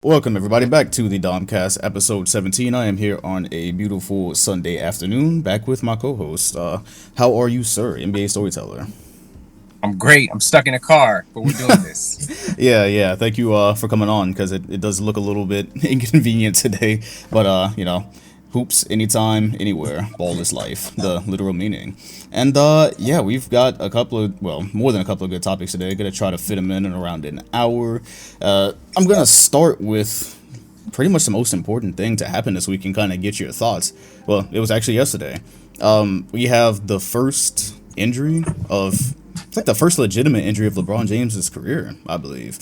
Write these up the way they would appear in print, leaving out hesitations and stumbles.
Welcome everybody back to the DomCast episode 17. I am here on a beautiful Sunday afternoon, back with my co-host. How are you, sir, NBA Storyteller? I'm great. I'm stuck in a car, but we're doing this. Yeah. Thank you for coming on, because it does look a little bit inconvenient today. But hoops anytime, anywhere. Ball is life, the literal meaning. And yeah, we've got a couple of, well, more than a couple of good topics today. Gonna try to fit them in around an hour. I'm gonna start with pretty much the most important thing to happen this week and kind of get your thoughts. Well, it was actually yesterday. We have the first injury of, it's like the first legitimate injury of LeBron James's career, I believe.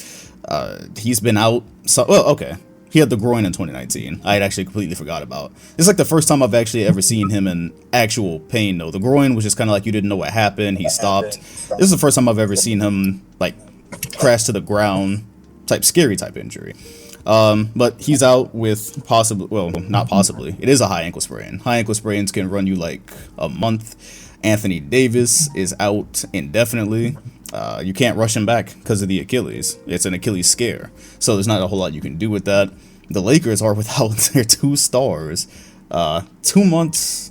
He's been out. So, well, okay. He had the groin in 2019. I had actually completely forgot about. It's like the first time I've actually ever seen him in actual pain, though. The groin was just kind of like you didn't know what happened. He stopped. This is the first time I've ever seen him like crash to the ground, type scary type injury. But he's out with possibly, well, not possibly. It is a high ankle sprain. High ankle sprains can run you like a month. Anthony Davis is out indefinitely. You can't rush him back because of the Achilles. It's an Achilles scare. So there's not a whole lot you can do with that. The Lakers are without their two stars 2 months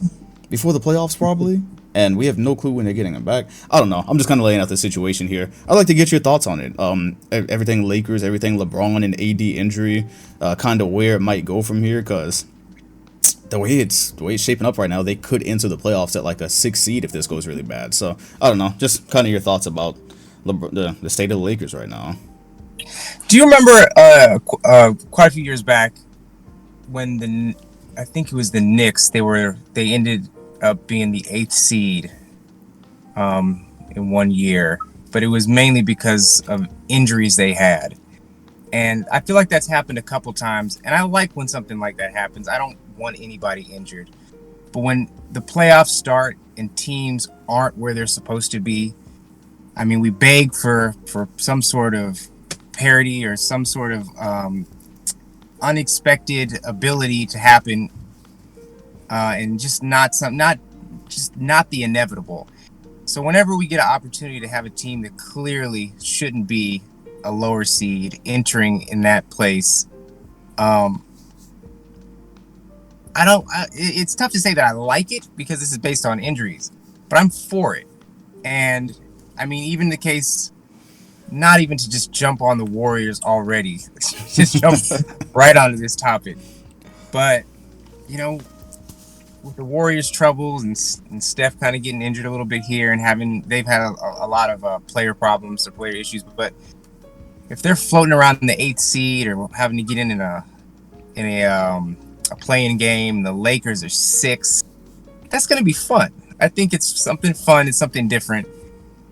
before the playoffs probably. And we have no clue when they're getting them back. I don't know. I'm just kind of laying out the situation here. I'd like to get your thoughts on it. Everything Lakers, everything LeBron and AD injury, kind of where it might go from here. Because the way it's shaping up right now, they could enter the playoffs at like a 6 seed if this goes really bad. So I don't know. Just kind of your thoughts about the state of the Lakers right now. Do you remember quite a few years back when I think it was the Knicks, they ended up being the 8th seed in 1 year, but it was mainly because of injuries they had. And I feel like that's happened a couple times, and I like when something like that happens. I don't want anybody injured. But when the playoffs start and teams aren't where they're supposed to be, I mean, we beg for some sort of parity or some sort of unexpected ability to happen, and just not the inevitable. So whenever we get an opportunity to have a team that clearly shouldn't be a lower seed entering in that place, it's tough to say that I like it because this is based on injuries, but I'm for it. And I mean, even the case, not even to just jump on the Warriors already, just jump right onto this topic. But, you know, with the Warriors' troubles and Steph kind of getting injured a little bit here and they've had a lot of player problems or player issues. But if they're floating around in the 8th seed or having to get in a playing game, the Lakers are 6. That's going to be fun. I think it's something fun. It's something different.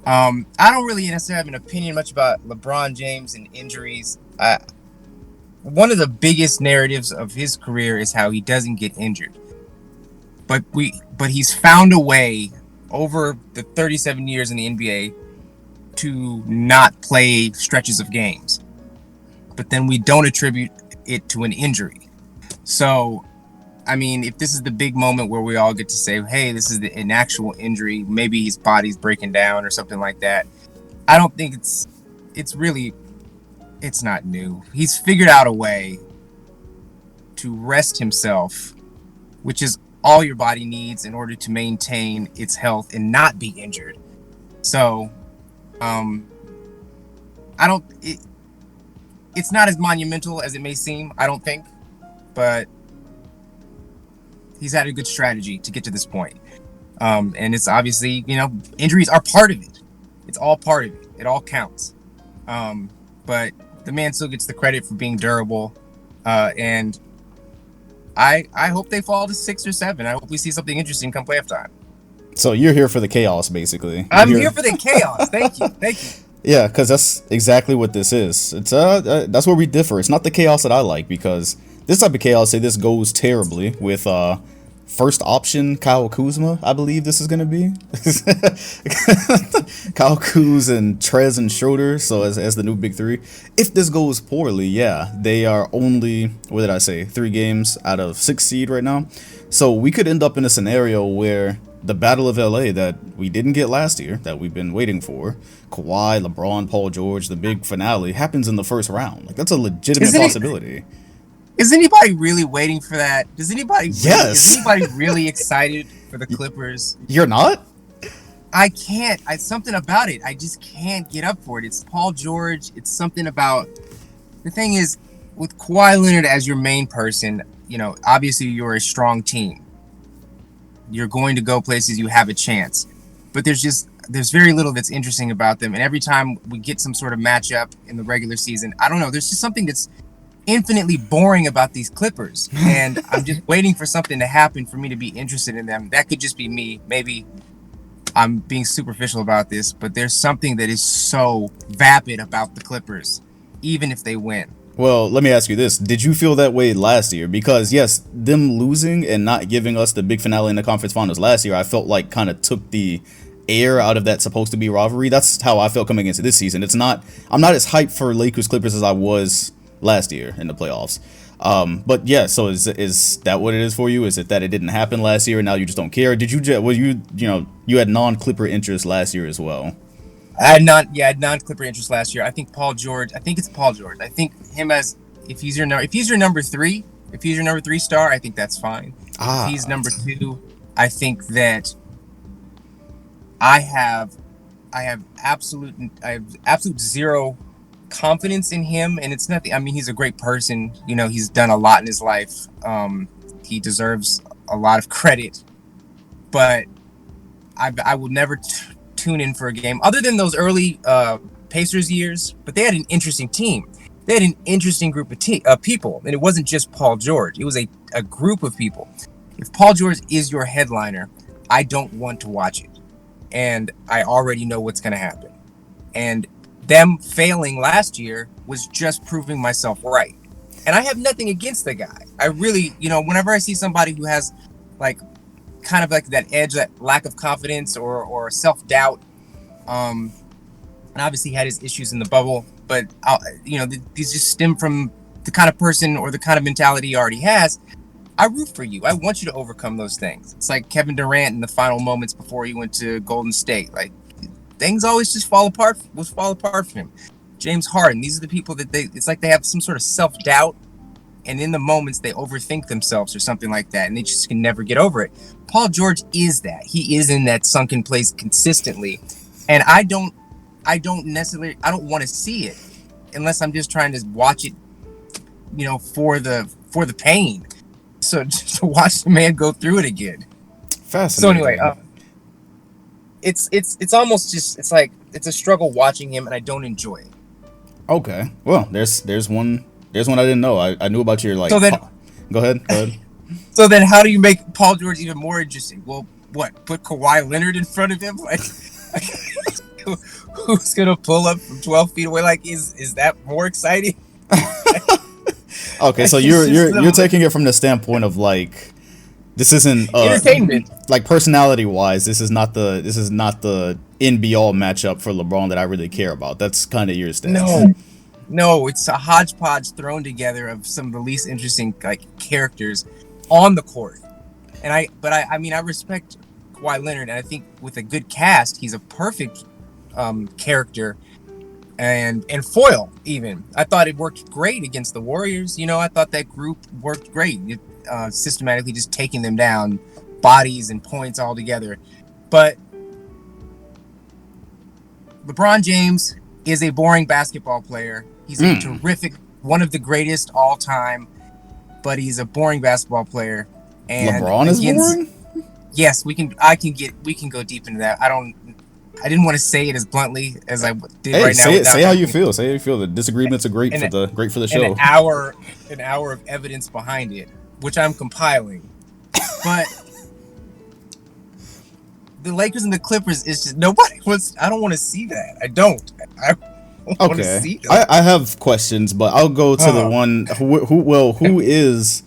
I don't really necessarily have an opinion much about LeBron James and injuries. One of the biggest narratives of his career is how he doesn't get injured. But he's found a way over the 37 years in the NBA to not play stretches of games. But then we don't attribute it to an injury. So, I mean, if this is the big moment where we all get to say, hey, this is an actual injury, maybe his body's breaking down or something like that, I don't think it's not new. He's figured out a way to rest himself, which is all your body needs in order to maintain its health and not be injured. So, it's not as monumental as it may seem, I don't think, but he's had a good strategy to get to this point. And it's obviously, injuries are part of it. It's all part of it. It all counts. But the man still gets the credit for being durable. And I hope they fall to 6 or 7. I hope we see something interesting come playoff time. So you're here for the chaos, basically. I'm here for the chaos. Thank you. Yeah, because that's exactly what this is. It's that's where we differ. It's not the chaos that I like, because this type of chaos, say this goes terribly with first option Kyle Kuzma, I believe this is gonna be. Kyle Kuz and Trez and Schroeder, so as the new big three. If this goes poorly, yeah, they are only, what did I say, 3 games out of 6 seed right now. So we could end up in a scenario where the Battle of LA that we didn't get last year, that we've been waiting for, Kawhi, LeBron, Paul George, the big finale, happens in the first round. Like, that's a legitimate Isn't it? possibility. Is anybody really waiting for that? Is Yes. anybody really excited for the Clippers? You're not? I can't. Something about it. I just can't get up for it. It's Paul George. It's something about. The thing is, with Kawhi Leonard as your main person, obviously you're a strong team. You're going to go places. You have a chance, but there's very little that's interesting about them. And every time we get some sort of matchup in the regular season, I don't know. There's just something that's infinitely boring about these Clippers, and I'm just waiting for something to happen for me to be interested in them. That could just be me. Maybe I'm being superficial about this, but there's something that is so vapid about the Clippers, even if they win. Well, let me ask you this. Did you feel that way last year? Because, yes, them losing and not giving us the big finale in the conference finals last year, I felt like kind of took the air out of that supposed to be rivalry. That's how I felt coming into this season. I'm not as hyped for Lakers Clippers as I was last year in the playoffs. But yeah, so is that what it is for you? Is it that it didn't happen last year and now you just don't care? Did you you had non-Clipper interest last year as well? I had non-Clipper interest last year. I think Paul George. I think it's Paul George. I think him as if he's your number three star, I think that's fine. If he's number two, I think that I have absolute zero confidence in him, and it's nothing. I mean, he's a great person. He's done a lot in his life. He deserves a lot of credit, but I will never tune in for a game other than those early Pacers years. But they had an interesting team. They had an interesting group of people, and it wasn't just Paul George. It was a group of people. If Paul George is your headliner, I don't want to watch it, and I already know what's going to happen. And them failing last year was just proving myself right. And I have nothing against the guy. I really, whenever I see somebody who has kind of like that edge, that lack of confidence or self-doubt, and obviously had his issues in the bubble, but these just stem from the kind of person or the kind of mentality he already has. I root for you. I want you to overcome those things. It's like Kevin Durant in the final moments before he went to Golden State. Like, things always just fall apart for him. James Harden, these are the people that it's like they have some sort of self-doubt, and in the moments they overthink themselves or something like that, and they just can never get over it. Paul George is that. He is in that sunken place consistently, and I don't want to see it unless I'm just trying to watch it, for the pain. So just to watch the man go through it again. Fascinating. So anyway, it's almost just, it's like it's a struggle watching him, and I don't enjoy it. Okay. Well, there's one I didn't know. I knew about your So then, go ahead. So then, how do you make Paul George even more interesting? Well, what? Put Kawhi Leonard in front of him? Like who's gonna pull up from 12 feet away? Like, is that more exciting? Okay, so you're taking it from the standpoint of like, this isn't entertainment. Like, personality wise, this is not the end be all matchup for LeBron that I really care about. That's kind of your stance. No, it's a hodgepodge thrown together of some of the least interesting characters on the court. And I respect Kawhi Leonard, and I think with a good cast, he's a perfect character and foil. Even I thought it worked great against the Warriors. I thought that group worked great. Systematically just taking them down, bodies and points all together. But LeBron James is a boring basketball player. He's a terrific, one of the greatest all time, but he's a boring basketball player. And LeBron is boring? Yes, we can go deep into that. I didn't want to say it as bluntly as I did right now. Say how you feel. Say how you feel. The disagreements are great for the show. And an hour of evidence behind it, which I'm compiling. But the Lakers and the Clippers is just nobody wants. I don't want to see that. I don't want to see that. I have questions, but I'll go to the one who is.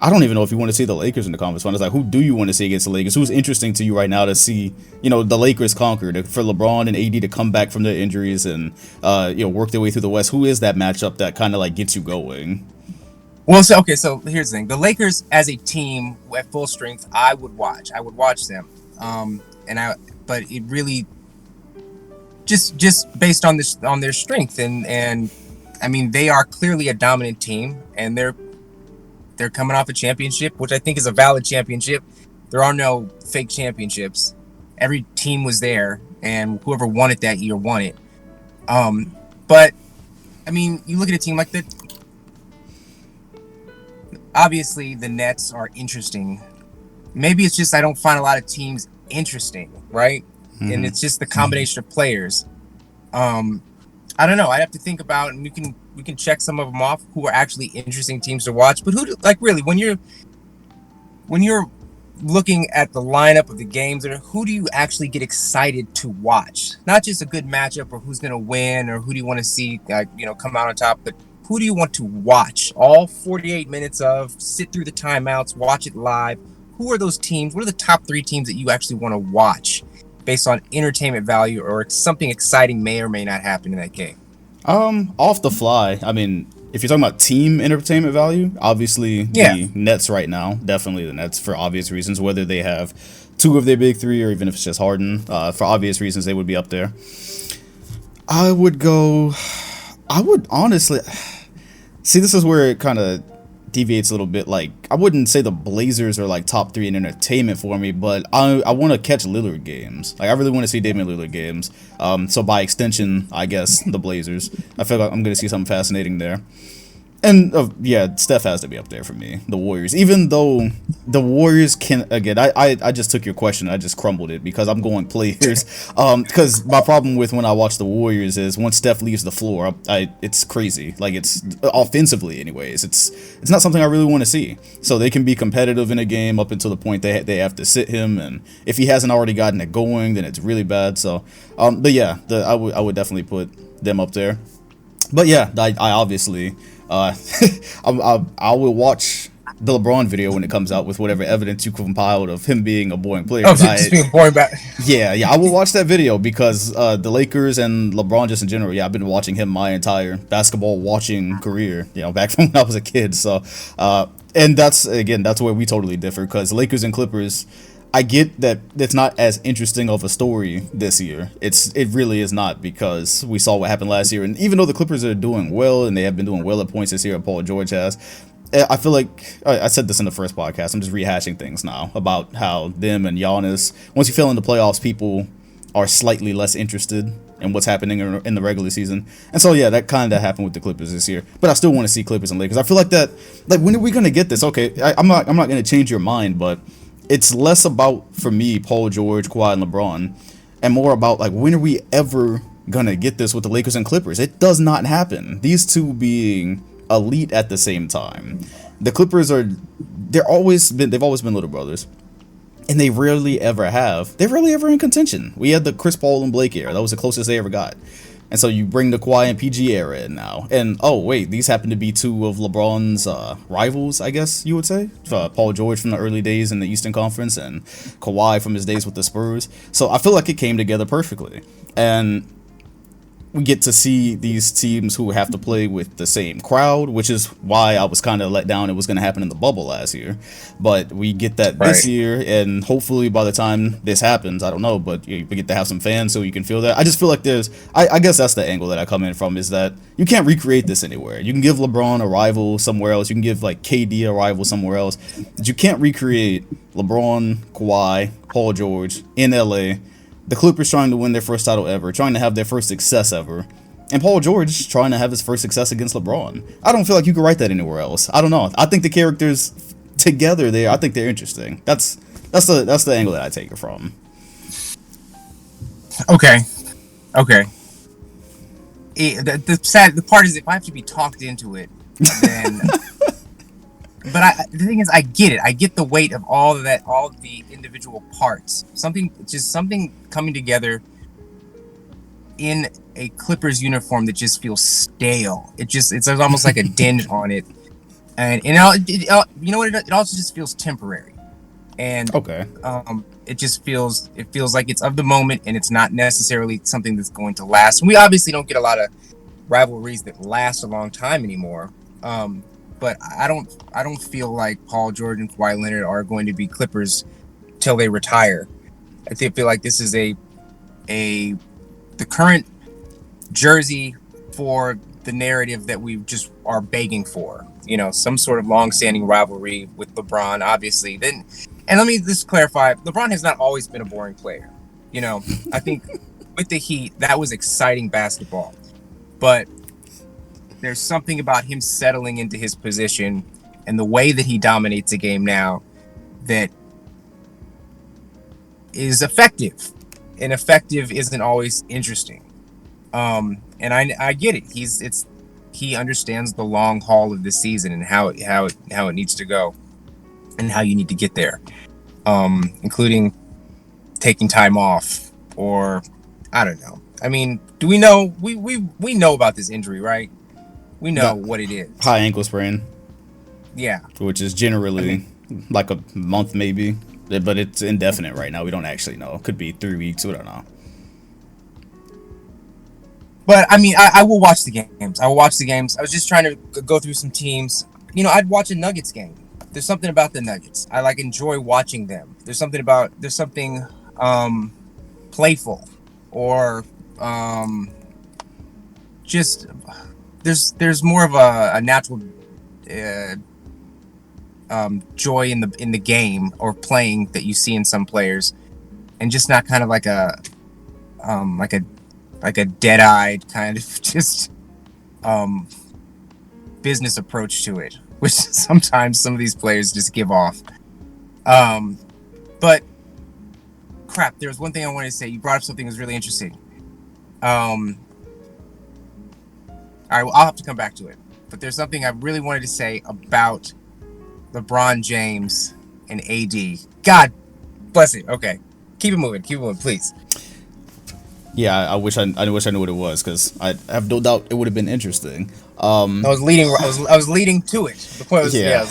I don't even know if you want to see the Lakers in the conference finals. Like, who do you want to see against the Lakers? Who's interesting to you right now to see, the Lakers conquer, for LeBron and AD to come back from their injuries and, work their way through the West? Who is that matchup that kind of gets you going? Well, so here's the thing. The Lakers as a team at full strength, I would watch them. But it really just based on this on their strength and I mean they are clearly a dominant team and they're coming off a championship, which I think is a valid championship. There are no fake championships. Every team was there, and whoever won it that year won it. But I mean, you look at a team like that. Obviously, the Nets are interesting. Maybe it's just I don't find a lot of teams interesting, right? And it's just the combination of players. I don't know. I'd have to think about, and we can check some of them off who are actually interesting teams to watch. But like really when you're looking at the lineup of the games, who do you actually get excited to watch? Not just a good matchup or who's going to win or who do you want to see come out on top, but who do you want to watch all 48 minutes of, sit through the timeouts, watch it live? Who are those teams? What are the top 3 teams that you actually want to watch based on entertainment value or something exciting may or may not happen in that game? Off the fly, I mean, if you're talking about team entertainment value, obviously the Nets right now, definitely the Nets for obvious reasons, whether they have 2 of their big 3 or even if it's just Harden, for obvious reasons they would be up there. I would honestly, see, this is where it kind of deviates a little bit. Like, I wouldn't say the Blazers are like top 3 in entertainment for me, but I want to catch Lillard games. Like, I really want to see Damian Lillard games. So by extension, I guess the Blazers. I feel like I'm gonna see something fascinating there. And yeah, Steph has to be up there for me. The Warriors, even though the Warriors can, again, I just took your question, I just crumbled it because I'm going players. Because my problem with when I watch the Warriors is once Steph leaves the floor, it's crazy. Like, it's offensively, anyways. It's not something I really want to see. So they can be competitive in a game up until the point they have to sit him, and if he hasn't already gotten it going, then it's really bad. So, but yeah, I would definitely put them up there. But yeah, I obviously. I will watch the LeBron video when it comes out with whatever evidence you compiled of him being a boring player. Oh, just being boring back. Yeah, I will watch that video because the Lakers and LeBron just in general. Yeah, I've been watching him my entire basketball watching career. Back from when I was a kid. So, and that's where we totally differ because Lakers and Clippers. I get that it's not as interesting of a story this year. It really is not because we saw what happened last year. And even though the Clippers are doing well and they have been doing well at points this year, Paul George has, I feel like I said this in the first podcast. I'm just rehashing things now about how them and Giannis, once you fell in the playoffs, people are slightly less interested in what's happening in the regular season. And so, yeah, that kind of happened with the Clippers this year. But I still want to see Clippers and Lakers. I feel like that, like, when are we going to get this? Okay, I'm not going to change your mind, but it's less about, for me, Paul George, Kawhi, and LeBron, and more about, like, when are we ever gonna get this with the Lakers and Clippers? It does not happen. These two being elite at the same time. The Clippers they've always been little brothers, and they rarely ever have. They're rarely ever in contention. We had the Chris Paul and Blake era. That was the closest they ever got. And so you bring the Kawhi and PG era in now. And, oh, wait, these happen to be 2 of LeBron's rivals, I guess you would say. Paul George from the early days in the Eastern Conference and Kawhi from his days with the Spurs. So I feel like it came together perfectly. And we get to see these teams who have to play with the same crowd, which is why I was kind of let down it was going to happen in the bubble last year. But we get that this year, and hopefully by the time this happens, I don't know, but we get to have some fans so you can feel that. I just feel like I guess that's the angle that I come in from, is that you can't recreate this anywhere. You can give LeBron a rival somewhere else. You can give, like, KD a rival somewhere else. But you can't recreate LeBron, Kawhi, Paul George in LA. The Clippers trying to win their first title ever, trying to have their first success ever, and Paul George trying to have his first success against LeBron. I don't feel like you could write that anywhere else. I don't know. I think the characters together there, I think they're interesting. That's the angle that I take it from. Okay. The part is, if I have to be talked into it, then. But the thing is, I get it. I get the weight of all of that, all of the individual parts. Something coming together in a Clippers uniform that just feels stale. It's almost like a dinge on it, and you know what? It also just feels temporary. And okay, it feels like it's of the moment, and it's not necessarily something that's going to last. And we obviously don't get a lot of rivalries that last a long time anymore. But I don't feel like Paul George and Kawhi Leonard are going to be Clippers till they retire. feel like this is a the current jersey for the narrative that we just are begging for. You know, some sort of long-standing rivalry with LeBron, obviously. Then, and let me just clarify: LeBron has not always been a boring player. You know, I think with the Heat, that was exciting basketball, but there's something about him settling into his position and the way that he dominates a game now that is effective. And effective isn't always interesting. And I get it. He understands the long haul of the season and how it needs to go and how you need to get there. Including taking time off, or I don't know. I mean, do we know we know about this injury, right? We know Got what it is. high ankle sprain, Yeah. which is generally like a month maybe, but it's indefinite right now. We don't actually know. It could be 3 weeks. We don't know. But I mean, I will watch the games. I will watch the games. I was just trying to go through some teams. You know, I'd watch a Nuggets game. There's something about the Nuggets. I like enjoy watching them. There's something playful, or just there's more of a natural uh, joy in the game or playing that you see in some players, and just not kind of like a like a dead-eyed kind of just business approach to it, which sometimes some of these players just give off. But crap, there was one thing I wanted to say. You brought up something that was really interesting. All right, well, I'll have to come back to it. But there's something I really wanted to say about LeBron James and AD. God bless it. Okay, keep it moving, please. Yeah, I wish I wish I knew what it was, because I have no doubt it would have been interesting. I was leading to it. The point was Yeah.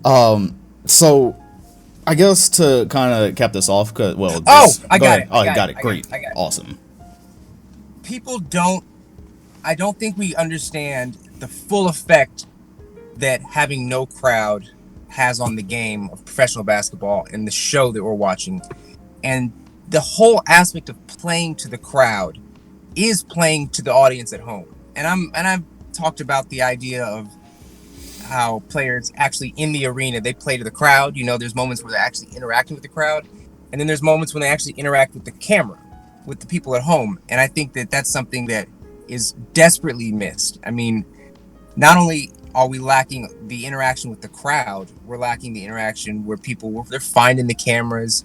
okay. So I guess to kind of cap this off, cause well, I got it. Oh, you got it. Great. I got it. Awesome. I don't think we understand the full effect that having no crowd has on the game of professional basketball and the show that we're watching. And the whole aspect of playing to the crowd is playing to the audience at home. And I've talked about the idea of how players actually in the arena, they play to the crowd. You know, there's moments where they're actually interacting with the crowd, and then there's moments when they actually interact with the camera, with the people at home. And I think that that's something that is desperately missed. I mean, not only are we lacking the interaction with the crowd, we're lacking the interaction where they're finding the cameras.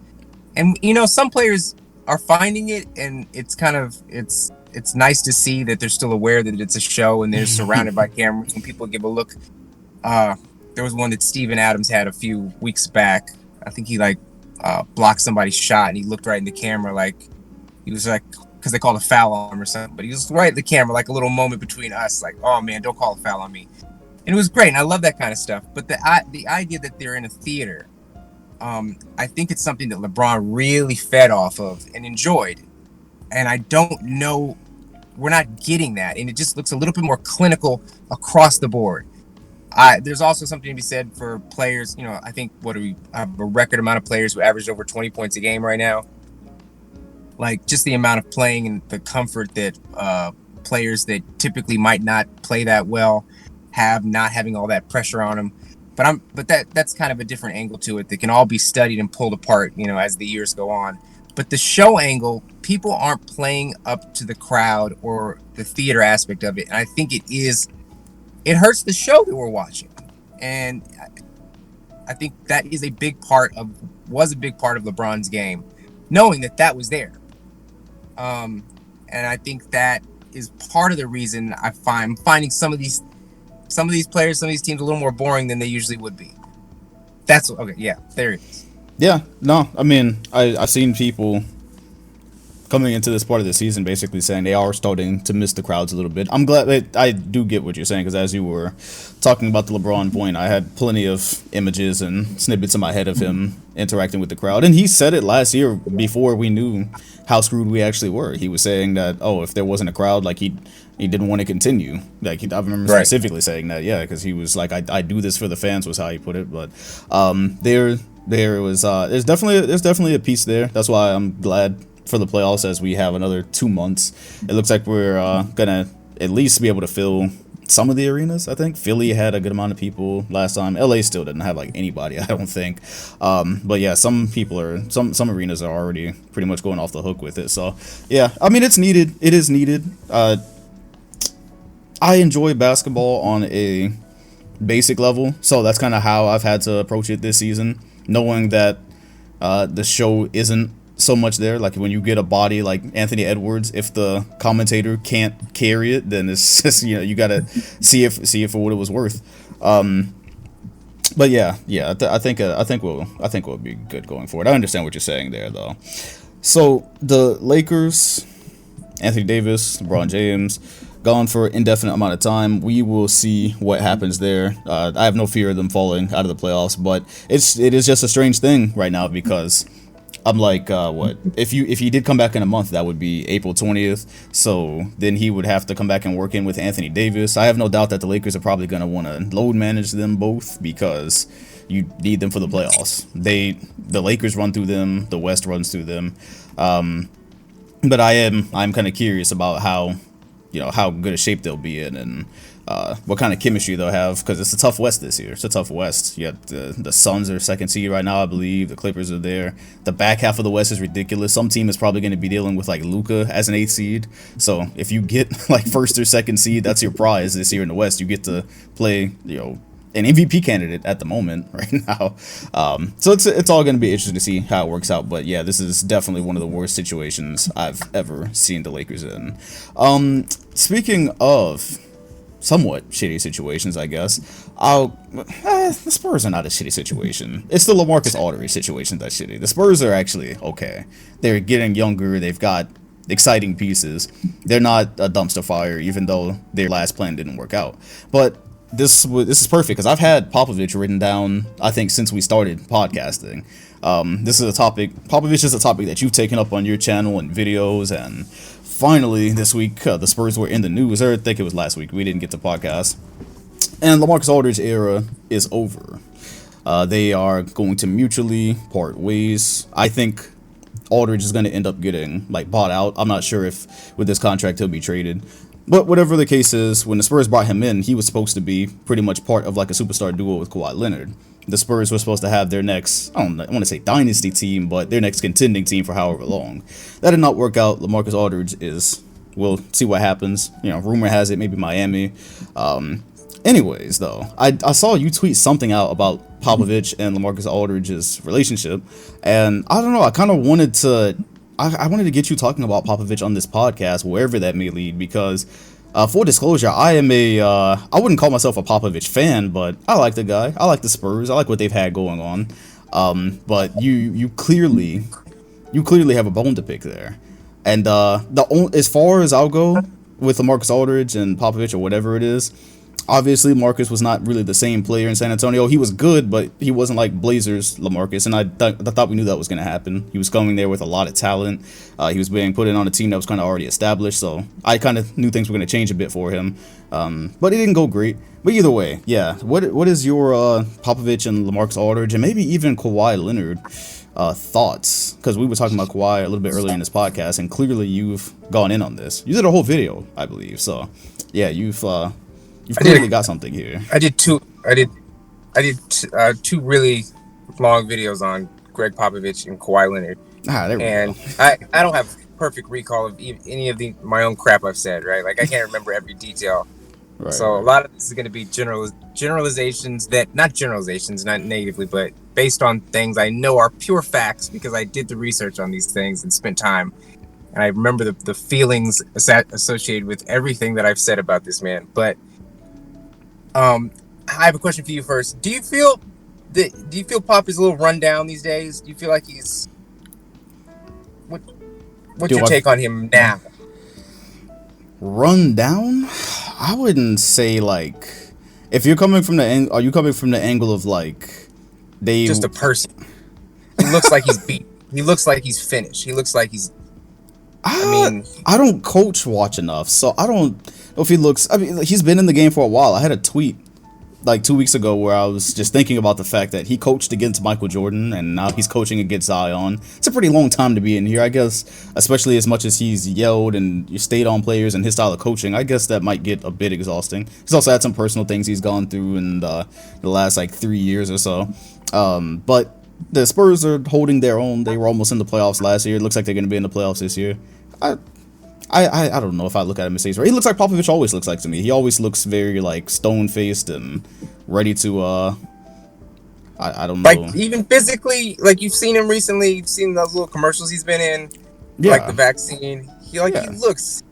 And you know, some players are finding it, and it's kind of it's nice to see that they're still aware that it's a show and they're surrounded by cameras. When people give a look, there was one that Steven Adams had a few weeks back. I think he blocked somebody's shot, and he looked right in the camera, like he was like, because they called a foul on him or something. But he was right at the camera, like a little moment between us, like, oh man, don't call a foul on me. And it was great, and I love that kind of stuff. But the idea that they're in a theater, I think it's something that LeBron really fed off of and enjoyed. And I don't know, we're not getting that. And it just looks a little bit more clinical across the board. There's also something to be said for players. You know, I think, what do we have, a record amount of players who average over 20 points a game right now. Like, just the amount of playing and the comfort that players that typically might not play that well have, not having all that pressure on them. But that's kind of a different angle to it that can all be studied and pulled apart, you know, as the years go on. But the show angle, people aren't playing up to the crowd or the theater aspect of it. And I think it hurts the show that we're watching. And I think that was a big part of LeBron's game, knowing that was there. And I think that is part of the reason I'm finding some of these players, some of these teams a little more boring than they usually would be. Okay. Yeah, there it is. Yeah, no, I mean, I've seen people coming into this part of the season basically saying they are starting to miss the crowds a little bit. I'm glad that I do get what you're saying, because as you were talking about the LeBron point, I had plenty of images and snippets in my head of him interacting with the crowd. And he said it last year before we knew how screwed we actually were. He was saying that, oh, if there wasn't a crowd, like he didn't want to continue. Like, I remember specifically saying that, yeah, because he was like, I do this for the fans, was how he put it. But There's definitely a piece there. That's why I'm glad for the playoffs as we have another 2 months. It looks like we're gonna at least be able to fill some of the arenas. I think Philly had a good amount of people last time. LA still didn't have like anybody, I don't think. But yeah, some arenas are already pretty much going off the hook with it. So yeah, I mean it's needed. It is needed. I enjoy basketball on a basic level, so that's kind of how I've had to approach it this season, knowing that the show isn't so much there. Like when you get a body like Anthony Edwards, if the commentator can't carry it, then it's just you gotta see it for what it was worth. But yeah, I think we'll be good going forward. I understand what you're saying there though. So the Lakers, Anthony Davis, LeBron James, gone for an indefinite amount of time. We will see what happens there. I have no fear of them falling out of the playoffs, but it is just a strange thing right now because I'm like, what if he did come back in a month? That would be April 20th. So then he would have to come back and work in with Anthony Davis. I have no doubt that the Lakers are probably going to want to load manage them both because you need them for the playoffs. The Lakers run through them, the West runs through them. But I'm kind of curious about how good a shape they'll be in and what kind of chemistry they'll have because it's a tough West this year. It's a tough West. You got the Suns are second seed right now, I believe. The Clippers are there. The back half of the West is ridiculous. Some team is probably going to be dealing with like Luka as an 8th seed. So if you get like first or second seed, that's your prize this year in the West. You get to play, an MVP candidate at the moment right now. So it's all going to be interesting to see how it works out. But yeah, this is definitely one of the worst situations I've ever seen the Lakers in. Speaking of somewhat shitty situations, I guess, the Spurs are not a shitty situation. It's the LaMarcus Aldridge situation that's shitty. The Spurs are actually okay. They're getting younger. They've got exciting pieces. They're not a dumpster fire, even though their last plan didn't work out. But this is perfect because I've had Popovich written down, I think, since we started podcasting. This is a topic. Popovich is a topic that you've taken up on your channel and videos, and finally this week the Spurs were in the news. Or I think it was last week. We didn't get to podcast, and LaMarcus Aldridge era is over. They are going to mutually part ways. I think Aldridge is going to end up getting bought out. I'm not sure if with this contract he'll be traded. But whatever the case is, when the Spurs brought him in, he was supposed to be pretty much part of a superstar duo with Kawhi Leonard. The Spurs were supposed to have their next, I want to say dynasty team, but their next contending team for however long. That did not work out. LaMarcus Aldridge we'll see what happens. Rumor has it maybe Miami. Anyways, though, I saw you tweet something out about Popovich and LaMarcus Aldridge's relationship, and I don't know, I kind of wanted to I wanted to get you talking about Popovich on this podcast, wherever that may lead, because full disclosure, I wouldn't call myself a Popovich fan, but I like the guy. I like the Spurs. I like what they've had going on. But you clearly have a bone to pick there. And as far as I'll go with LaMarcus Aldridge and Popovich or whatever it is, obviously Marcus was not really the same player in San Antonio. He was good, but he wasn't like Blazers LaMarcus, and I thought we knew that was going to happen. He was coming there with a lot of talent. He was being put in on a team that was kind of already established, so I kind of knew things were going to change a bit for him. But it didn't go great. But either way, yeah. What is your Popovich and LaMarcus Aldridge, and maybe even Kawhi Leonard thoughts? Because we were talking about Kawhi a little bit earlier in this podcast, and clearly you've gone in on this. You did a whole video, I believe. So yeah, you've clearly got something here. I did two really long videos on Greg Popovich and Kawhi Leonard. There we and go. I don't have perfect recall of any of my own crap I've said, right? Like I can't remember every detail. Right, so a lot of this is going to be generalizations not natively, but based on things I know are pure facts because I did the research on these things and spent time. And I remember the feelings associated with everything that I've said about this man. But I have a question for you first. Do you feel Pop is a little run down these days? Do you feel like he's what's your take on him now? Run down? I wouldn't say if you're coming from are you coming from the angle of they just a person? He looks like he's beat. He looks like he's finished. He looks like he's I don't coach watch enough, so I don't know if he looks. I mean, he's been in the game for a while. I had a tweet like 2 weeks ago where I was just thinking about the fact that he coached against Michael Jordan and now he's coaching against Zion. It's a pretty long time to be in here, I guess, especially as much as he's yelled and stayed on players and his style of coaching. I guess that might get a bit exhausting. He's also had some personal things he's gone through in the last like 3 years or so. But the Spurs are holding their own. They were almost in the playoffs last year. It looks like they're going to be in the playoffs this year. I don't know if I look at him as right. He looks like Popovich always looks like to me. He always looks very like stone faced and ready to I don't know. Like even physically, like you've seen him recently. You've seen those little commercials he's been in, Yeah. like the vaccine. He looks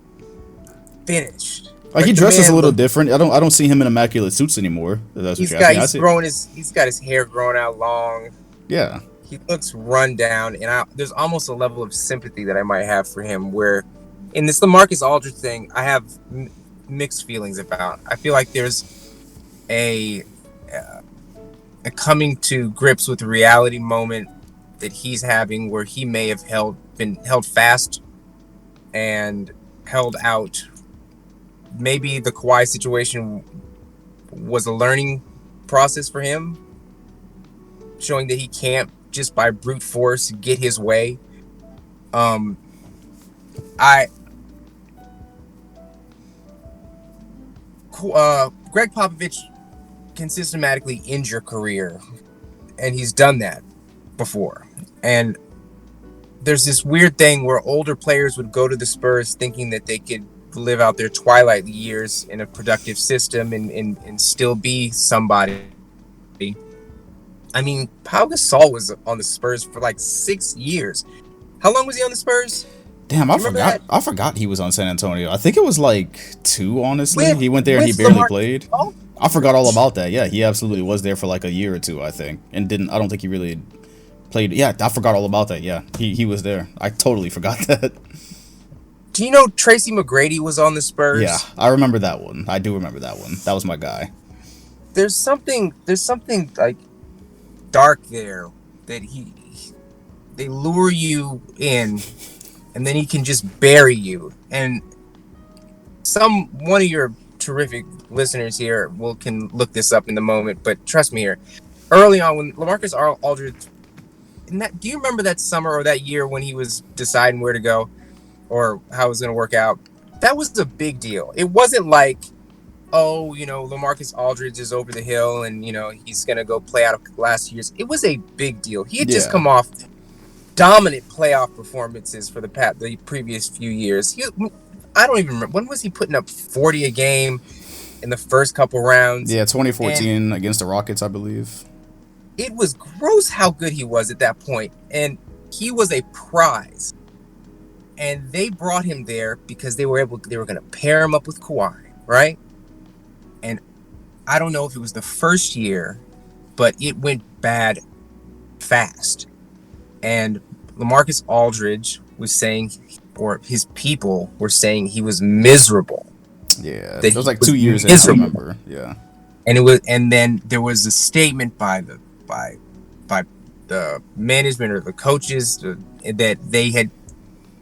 finished. Like he dresses a little different. I don't see him in immaculate suits anymore. That's he's what you're got he's got his hair grown out long. Yeah. He looks run down, and there's almost a level of sympathy that I might have for him where. In this LaMarcus Aldridge thing, I have mixed feelings about. I feel like there's a coming to grips with reality moment that he's having, where he may have been held fast and held out. Maybe the Kawhi situation was a learning process for him, showing that he can't just by brute force get his way. Greg Popovich can systematically end your career, and he's done that before. And there's this weird thing where older players would go to the Spurs thinking that they could live out their twilight years in a productive system and still be somebody. I mean, Pau Gasol was on the Spurs for like 6 years. How long was he on the Spurs? Damn, I forgot. I forgot he was on San Antonio. I think it was like 2, honestly. He went there and he barely played. I forgot all about that. Yeah, he absolutely was there for like a year or 2, I think, and didn't. I don't think he really played. Yeah, I forgot all about that. Yeah, he was there. I totally forgot that. Do you know Tracy McGrady was on the Spurs? Yeah, I remember that one. I do remember that one. That was my guy. There's something like dark there that they lure you in. And then he can just bury you. And one of your terrific listeners here can look this up in the moment. But trust me here, early on when LaMarcus Aldridge, do you remember that summer or that year when he was deciding where to go or how it was going to work out? That was a big deal. It wasn't like, oh, LaMarcus Aldridge is over the hill and he's going to go play out of last year's. It was a big deal. He had just come off dominant playoff performances for the previous few years. I don't even remember, when was he putting up 40 a game in the first couple rounds? Yeah, 2014 against the Rockets, I believe. It was gross how good he was at that point, and he was a prize. And they brought him there because they were going to pair him up with Kawhi, right? And I don't know if it was the first year, but it went bad fast. And LaMarcus Aldridge was saying, or his people were saying, he was miserable. Yeah, it was like 2 years ago, I remember. Yeah, and then there was a statement by the management or the coaches that they had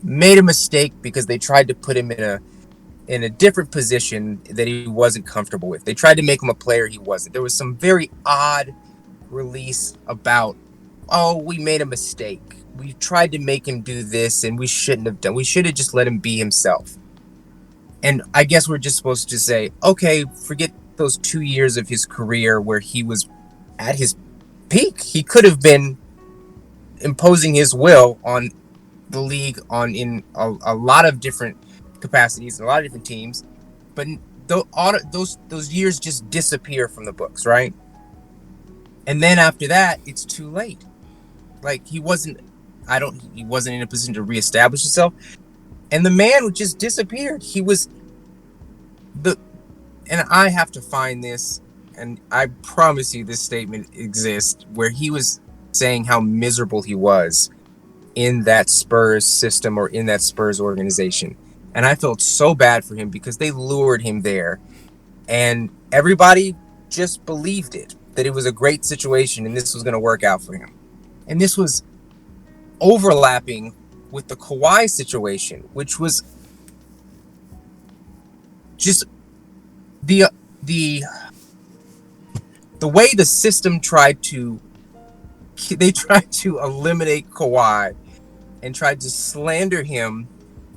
made a mistake because they tried to put him in a different position that he wasn't comfortable with. They tried to make him a player he wasn't. There was some very odd release about, oh, we made a mistake. We tried to make him do this and we shouldn't have done. We should have just let him be himself. And I guess we're just supposed to say, okay, forget those 2 years of his career where he was at his peak. He could have been imposing his will on the league in a lot of different capacities, a lot of different teams. But those years just disappear from the books, right? And then after that, it's too late. Like he wasn't in a position to reestablish himself. And the man just disappeared. He was and I have to find this, and I promise you this statement exists, where he was saying how miserable he was in that Spurs system or in that Spurs organization. And I felt so bad for him because they lured him there. And everybody just believed it, that it was a great situation and this was going to work out for him. And this was overlapping with the Kawhi situation, which was just the the way the system tried to eliminate Kawhi and tried to slander him.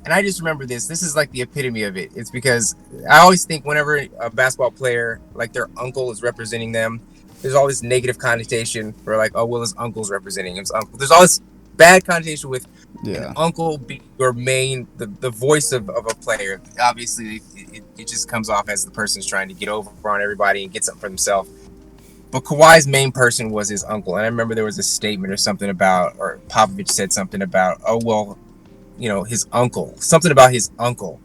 And I just remember this. This is like the epitome of it. It's because I always think whenever a basketball player, like their uncle is representing them, there's all this negative connotation for like, oh, well, his uncle's representing his uncle. There's all this bad connotation with an Yeah. uncle being your the voice of a player. Obviously, it just comes off as the person's trying to get over on everybody and get something for themselves. But Kawhi's main person was his uncle. And I remember there was a statement or something about, or Popovich said something about, oh, well, his uncle, something about his uncle.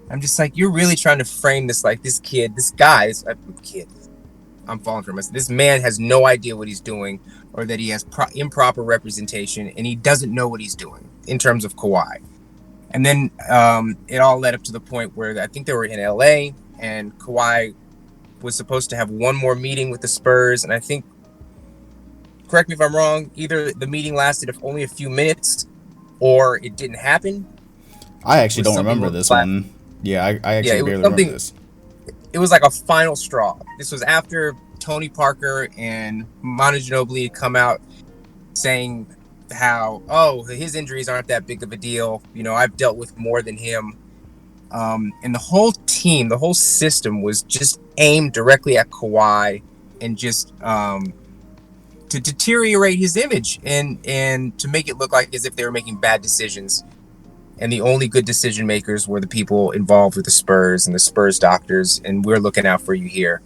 I'm just like, you're really trying to frame this like this kid, this guy, this kid. I'm falling for him. This man has no idea what he's doing, or that he has improper representation, and he doesn't know what he's doing in terms of Kawhi. And then it all led up to the point where I think they were in LA, and Kawhi was supposed to have one more meeting with the Spurs, and I think, correct me if I'm wrong, either the meeting lasted only a few minutes, or it didn't happen. I actually don't remember this one. Yeah, I actually barely remember this. It was like a final straw. This was after Tony Parker and Manu Ginobili had come out saying how, oh, his injuries aren't that big of a deal. I've dealt with more than him. And the whole team, the whole system was just aimed directly at Kawhi and just to deteriorate his image and to make it look like as if they were making bad decisions. And the only good decision makers were the people involved with the Spurs and the Spurs doctors, and we're looking out for you here.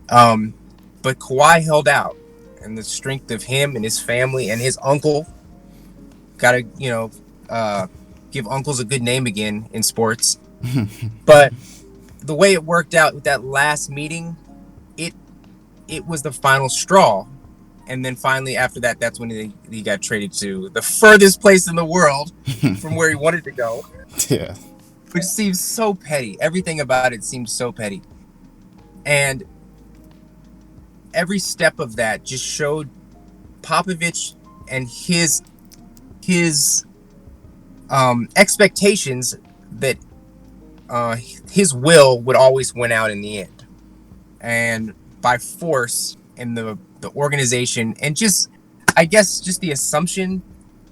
But Kawhi held out, and the strength of him and his family and his uncle, gotta, give uncles a good name again in sports. But the way it worked out with that last meeting, it was the final straw. And then finally, after that, that's when he got traded to the furthest place in the world from where he wanted to go. Yeah. Which seems so petty. Everything about it seems so petty. And every step of that just showed Popovich and his expectations that his will would always win out in the end. And by force in the organization, and just, I guess, just the assumption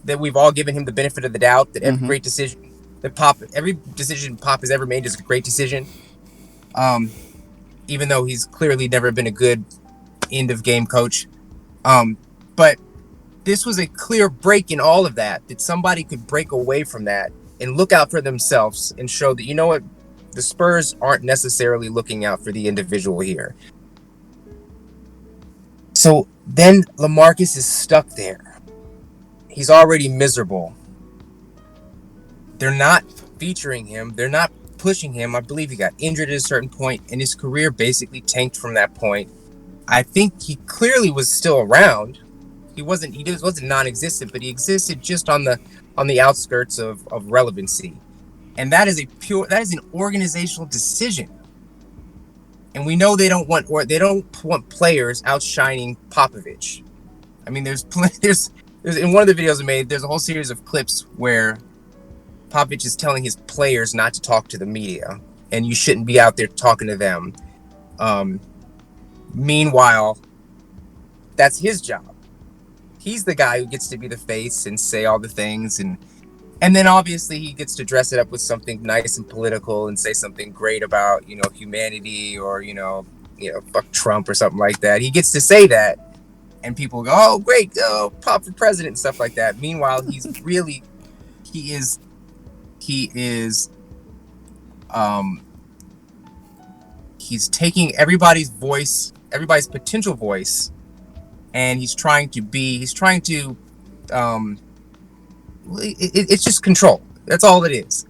that we've all given him the benefit of the doubt that every great decision every decision Pop has ever made is a great decision. Even though he's clearly never been a good end of game coach. But this was a clear break in all of that somebody could break away from that and look out for themselves and show that, you know what, the Spurs aren't necessarily looking out for the individual here. So then LaMarcus is stuck there. He's already miserable. They're not featuring him. They're not pushing him. I believe he got injured at a certain point, and his career basically tanked from that point. I think he clearly was still around. He wasn't non-existent, but he existed just on the outskirts of relevancy. And that is an organizational decision. And we know they don't want players outshining Popovich. I mean, there's in one of the videos I made, there's a whole series of clips where Popovich is telling his players not to talk to the media, and you shouldn't be out there talking to them. Meanwhile, that's his job. He's the guy who gets to be the face and say all the things, and then obviously he gets to dress it up with something nice and political and say something great about, humanity, or, fuck Trump or something like that. He gets to say that, and people go, oh, great, Pop for president and stuff like that. Meanwhile, he's taking everybody's voice, everybody's potential voice, and he's trying to it's just control. That's all it is.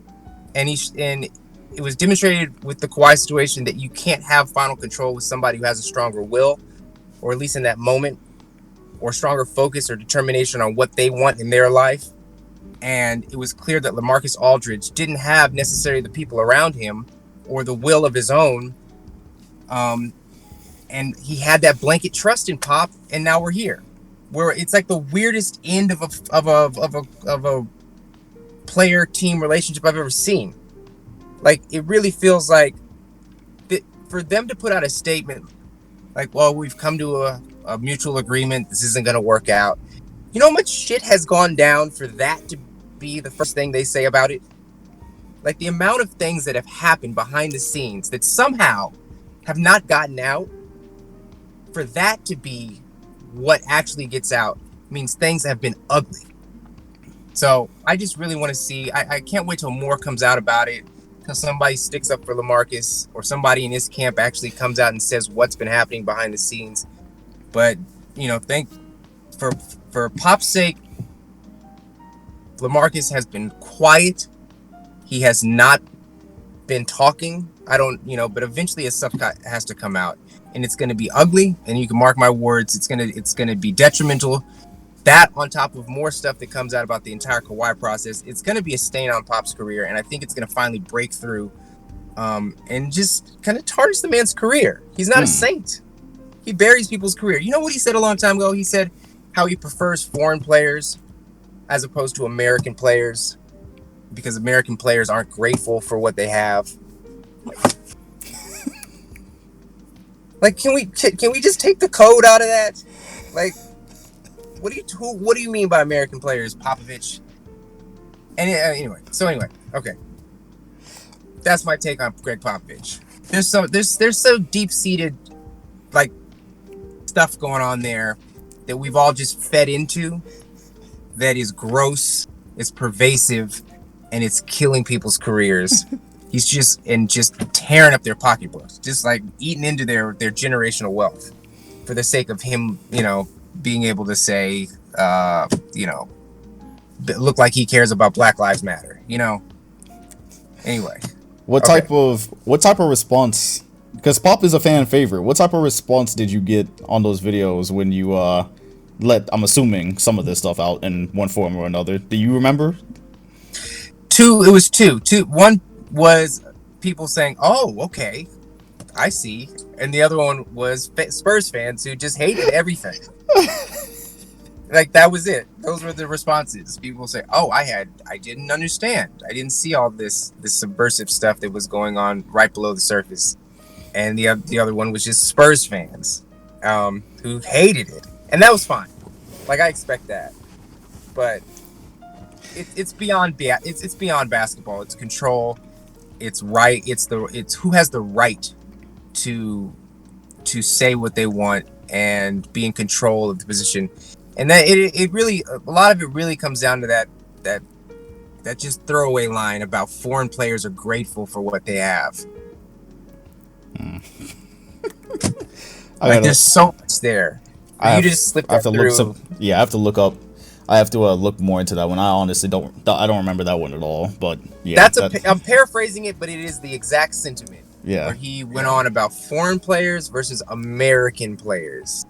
And it was demonstrated with the Kawhi situation that you can't have final control with somebody who has a stronger will, or at least in that moment, or stronger focus or determination on what they want in their life. And it was clear that LaMarcus Aldridge didn't have necessarily the people around him or the will of his own. And he had that blanket trust in Pop, and now we're here, where it's like the weirdest end of a player team relationship I've ever seen. Like, it really feels like for them to put out a statement Like, well, we've come to a mutual agreement. This isn't going to work out. You know how much shit has gone down for that to be the first thing they say about it? Like, the amount of things that have happened behind the scenes that somehow have not gotten out, for that to be what actually gets out means things have been ugly. So I just really want to see. I can't wait till more comes out about it. Till somebody sticks up for LaMarcus, or somebody in his camp actually comes out and says what's been happening behind the scenes. But thank for Pop's sake, LaMarcus has been quiet. He has not been talking. I don't, but eventually his stuff has to come out, and it's going to be ugly. And you can mark my words, it's gonna be detrimental. That, on top of more stuff that comes out about the entire Kawhi process, it's going to be a stain on Pop's career, and I think it's going to finally break through, and just kind of tarnish the man's career. He's not a saint. He buries people's career. You know what he said a long time ago? He said how he prefers foreign players as opposed to American players, because American players aren't grateful for what they have. Like, can we just take the code out of that? Like, what do you mean by American players, Popovich? And anyway, okay. That's my take on Greg Popovich. There's so deep-seated, like, stuff going on there that we've all just fed into, that is gross, it's pervasive, and it's killing people's careers. He's just tearing up their pocketbooks, just like eating into their generational wealth for the sake of him, being able to say, look like he cares about Black Lives Matter, Anyway. What type of response? Because Pop is a fan favorite. What type of response did you get on those videos when you let, I'm assuming, some of this stuff out in one form or another? Do you remember? It was two. One was people saying, "Oh, okay, I see," and the other one was Spurs fans who just hated everything. Like, that was it. Those were the responses. People say, "Oh, I didn't understand. I didn't see all this subversive stuff that was going on right below the surface." And the other one was just Spurs fans who hated it, and that was fine. Like, I expect that, but it's beyond it's beyond basketball. It's control. It's right. It's who has the right to say what they want and be in control of the position. And that it really, a lot of it really comes down to that just throwaway line about foreign players are grateful for what they have. There's so much there. You just slip that through. I have to look up. I have to look more into that one. I honestly don't remember that one at all. But yeah, I'm paraphrasing it, but it is the exact sentiment. Yeah. Where he went on about foreign players versus American players.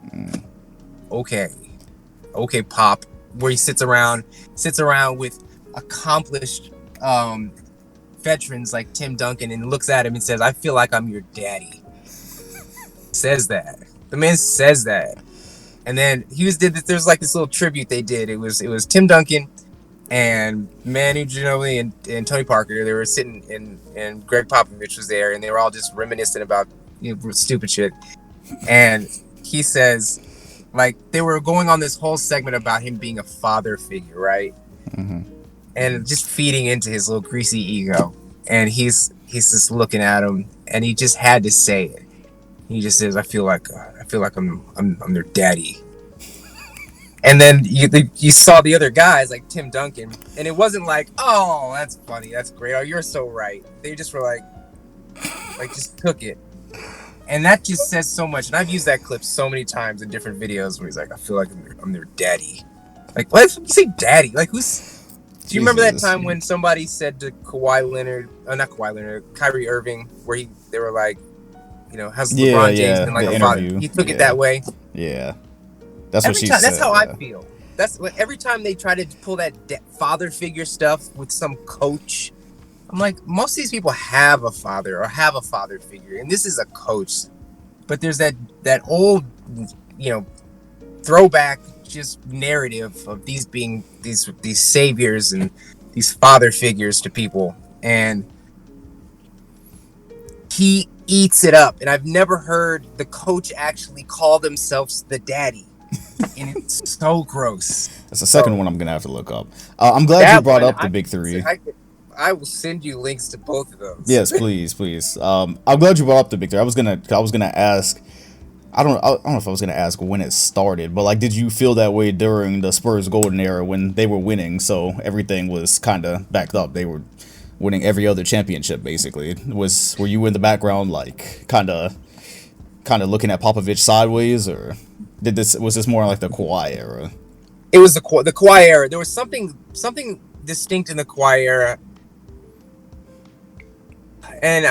Okay, Pop. Where he sits around with accomplished veterans like Tim Duncan and looks at him and says, "I feel like I'm your daddy." Says that. The man says that. And then there's like this little tribute they did. It was Tim Duncan and Manu Ginobili and Tony Parker. They were sitting and Greg Popovich was there, and they were all just reminiscing about stupid shit. And he says, like, they were going on this whole segment about him being a father figure, right? Mm-hmm. And just feeding into his little greasy ego. And he's just looking at him, and he just had to say it. He just says, I feel like I'm their daddy." And then you saw the other guys like Tim Duncan, and it wasn't like, "Oh, that's funny, that's great, oh, you're so right." They just were like just took it, and that just says so much. And I've used that clip so many times in different videos where he's like, "I feel like I'm their daddy." Like, what? You say daddy? Like, who's? Do you remember that time when somebody said to Kyrie Irving, where they were like, has LeBron James been like a father? He took it that way. Yeah, that's what she said. That's how I feel. That's like, every time they try to pull that father figure stuff with some coach, I'm like, most of these people have a father or have a father figure, and this is a coach. But there's that old, throwback just narrative of these being these saviors and these father figures to people, and he eats it up. And I've never heard the coach actually call themselves the daddy. And it's so gross. That's the second So one I'm gonna have to look up. I'm glad you that brought one, up the big three. I will send you links to both of those. Yes, please, please. I'm glad you brought up the big three. I was gonna ask. I don't know if I was gonna ask when it started, but like, did you feel that way during the Spurs golden era when they were winning? So everything was kind of backed up. They were winning every other championship basically. Were you in the background like kind of looking at Popovich sideways, or was this more like the Kawhi era? It was the Kawhi era. There was something distinct in the Kawhi era, and